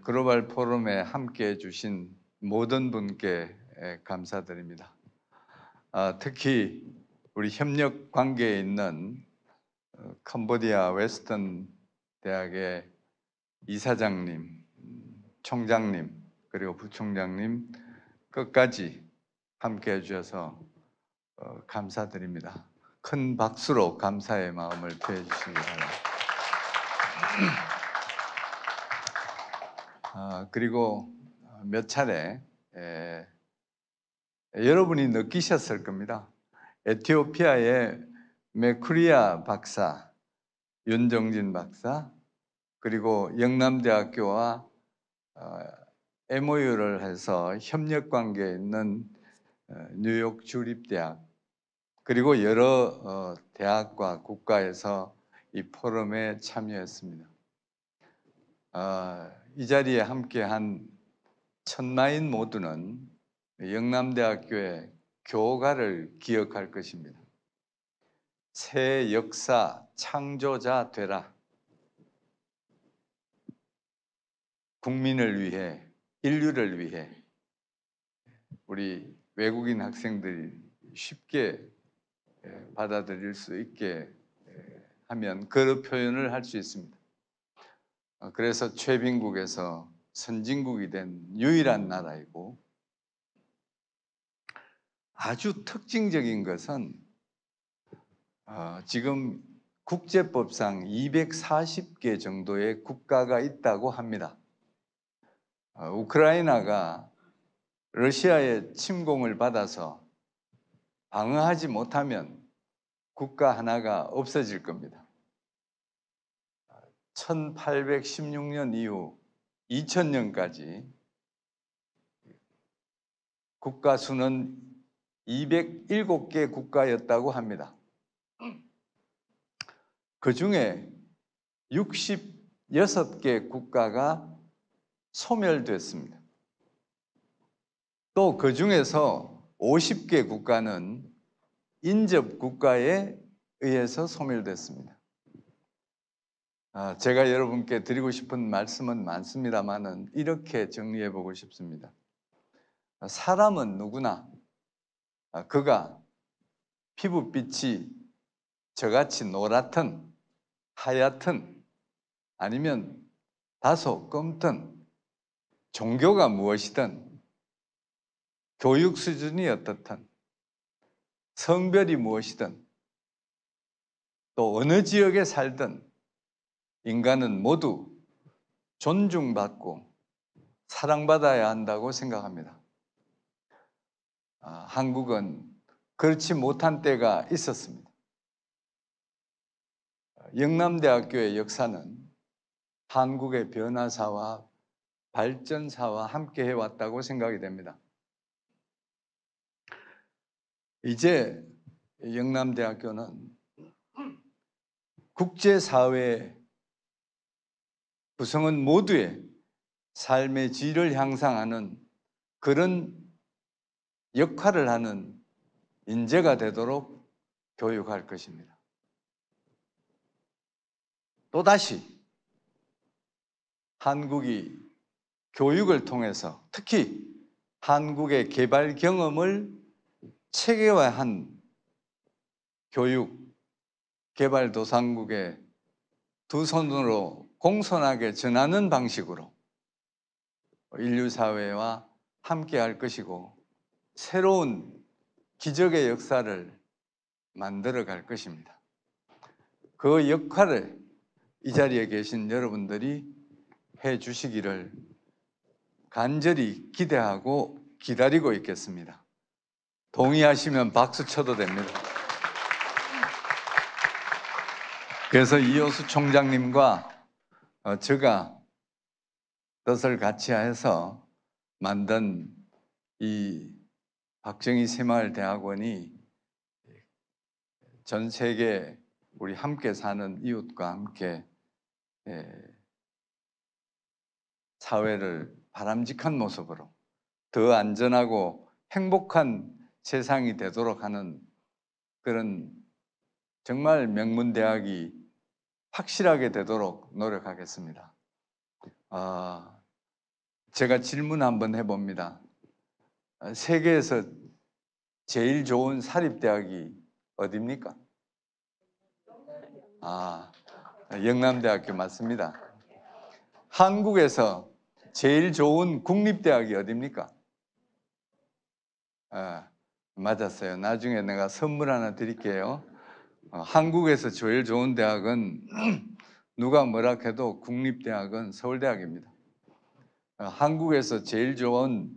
글로벌 포럼에 함께해 주신 모든 분께 감사드립니다. 특히 우리 협력 관계에 있는 캄보디아 웨스턴 대학의 이사장님, 총장님, 그리고 부총장님 끝까지 함께해 주셔서 감사드립니다. 큰 박수로 감사의 마음을 표해 주시기 바랍니다. 그리고 몇 차례 여러분이 느끼셨을 겁니다. 에티오피아의 메쿠리아 박사, 윤정진 박사, 그리고 영남대학교와 MOU를 해서 협력 관계에 있는 뉴욕 주립대학, 그리고 여러 대학과 국가에서 이 포럼에 참여했습니다. 이 자리에 함께한 천마인 모두는 영남대학교의 교가를 기억할 것입니다. 새 역사 창조자 되라. 국민을 위해, 인류를 위해 우리 외국인 학생들이 쉽게 받아들일 수 있게 하면 그런 표현을 할 수 있습니다. 그래서 최빈국에서 선진국이 된 유일한 나라이고, 아주 특징적인 것은 지금 국제법상 240개 정도의 국가가 있다고 합니다. 우크라이나가 러시아의 침공을 받아서 방어하지 못하면 국가 하나가 없어질 겁니다. 1816년 이후 2000년까지 국가 수는 207개 국가였다고 합니다. 그 중에 66개 국가가 소멸됐습니다. 또 그 중에서 50개 국가는 인접 국가에 의해서 소멸됐습니다. 제가 여러분께 드리고 싶은 말씀은 많습니다만은 이렇게 정리해 보고 싶습니다. 사람은 누구나 그가 피부빛이 저같이 노랗든 하얗든 아니면 다소 검든 종교가 무엇이든 교육 수준이 어떻든 성별이 무엇이든 또 어느 지역에 살든 인간은 모두 존중받고 사랑받아야 한다고 생각합니다. 한국은 그렇지 못한 때가 있었습니다. 영남대학교의 역사는 한국의 변화사와 발전사와 함께 해왔다고 생각이 됩니다. 이제 영남대학교는 국제사회 구성원 모두의 삶의 질을 향상하는 그런 역할을 하는 인재가 되도록 교육할 것입니다. 또다시 한국이 교육을 통해서 특히 한국의 개발 경험을 체계화한 교육, 개발도상국의 두 손으로 공손하게 전하는 방식으로 인류사회와 함께 할 것이고 새로운 기적의 역사를 만들어 갈 것입니다. 그 역할을 이 자리에 계신 여러분들이 해 주시기를 간절히 기대하고 기다리고 있겠습니다. 동의하시면 박수 쳐도 됩니다. 그래서 이호수 총장님과 제가 뜻을 같이 해서 만든 이 박정희 새마을대학원이 전 세계 우리 함께 사는 이웃과 함께 사회를 바람직한 모습으로 더 안전하고 행복한 세상이 되도록 하는 그런 정말 명문 대학이 확실하게 되도록 노력하겠습니다. 제가 질문 한번 해봅니다. 세계에서 제일 좋은 사립대학이 어디입니까? 영남대학교 맞습니다. 한국에서 제일 좋은 국립대학이 어디입니까? 맞았어요. 나중에 내가 선물 하나 드릴게요. 한국에서 제일 좋은 대학은 누가 뭐라 해도 국립대학은 서울대학입니다. 한국에서 제일 좋은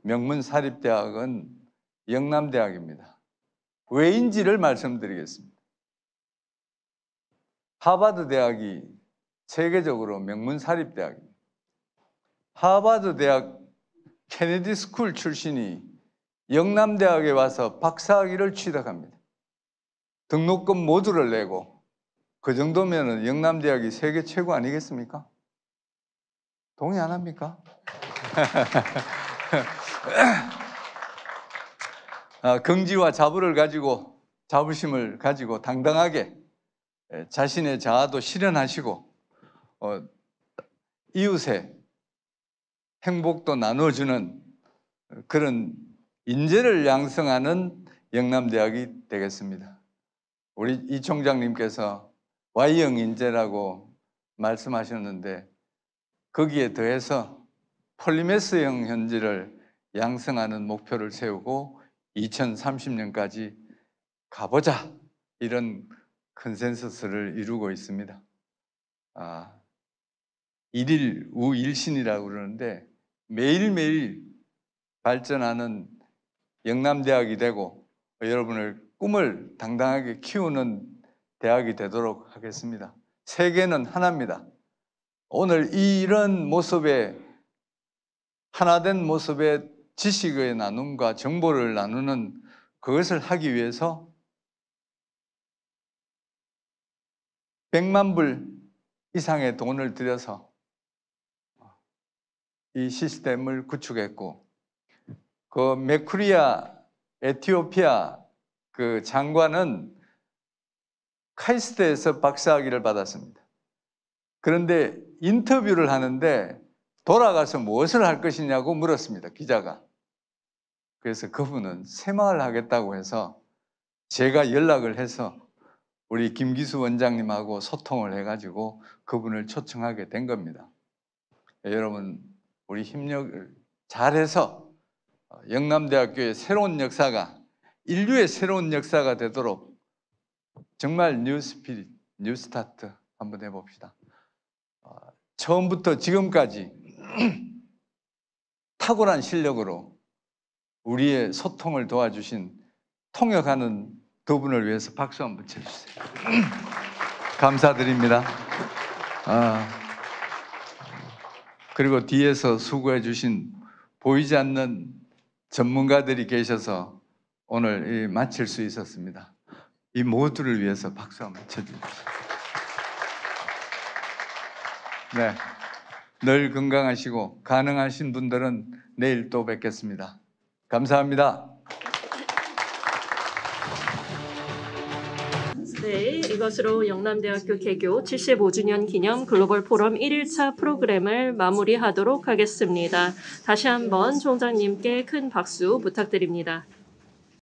명문 사립대학은 영남대학입니다. 왜인지를 말씀드리겠습니다. 하버드 대학이 세계적으로 명문 사립대학입니다. 하버드 대학 케네디 스쿨 출신이 영남대학에 와서 박사학위를 취득합니다. 등록금 모두를 내고 그 정도면 영남대학이 세계 최고 아니겠습니까? 동의 안 합니까? 긍지와 자부심을 가지고 당당하게 자신의 자아도 실현하시고 이웃의 행복도 나눠주는 그런 인재를 양성하는 영남대학이 되겠습니다. 우리 이 총장님께서 Y형 인재라고 말씀하셨는데 거기에 더해서 폴리메스형 현지를 양성하는 목표를 세우고 2030년까지 가보자 이런 컨센서스를 이루고 있습니다. 일일 우일신이라고 그러는데 매일매일 발전하는 영남대학이 되고 여러분을 꿈을 당당하게 키우는 대학이 되도록 하겠습니다. 세계는 하나입니다. 오늘 이런 모습의 하나된 모습의 지식의 나눔과 정보를 나누는 그것을 하기 위해서 100만 불 이상의 돈을 들여서 이 시스템을 구축했고 그 메쿠리아 에티오피아 그 장관은 카이스트에서 박사학위를 받았습니다. 그런데 인터뷰를 하는데 돌아가서 무엇을 할 것이냐고 물었습니다. 기자가. 그래서 그분은 새마을 하겠다고 해서 제가 연락을 해서 우리 김기수 원장님하고 소통을 해가지고 그분을 초청하게 된 겁니다. 여러분 우리 협력을 잘해서 영남대학교의 새로운 역사가 인류의 새로운 역사가 되도록 정말 뉴 스피릿, 뉴 스타트 한번 해봅시다. 처음부터 지금까지 탁월한 실력으로 우리의 소통을 도와주신 통역하는 두 분을 위해서 박수 한번 쳐주세요. 감사드립니다. 그리고 뒤에서 수고해 주신 보이지 않는 전문가들이 계셔서 오늘 마칠 수 있었습니다. 이 모두를 위해서 박수 한번 쳐주세요. 네, 늘 건강하시고 가능하신 분들은 내일 또 뵙겠습니다. 감사합니다. 네, 이것으로 영남대학교 개교 75주년 기념 글로벌 포럼 1일차 프로그램을 마무리하도록 하겠습니다. 다시 한번 총장님께 큰 박수 부탁드립니다.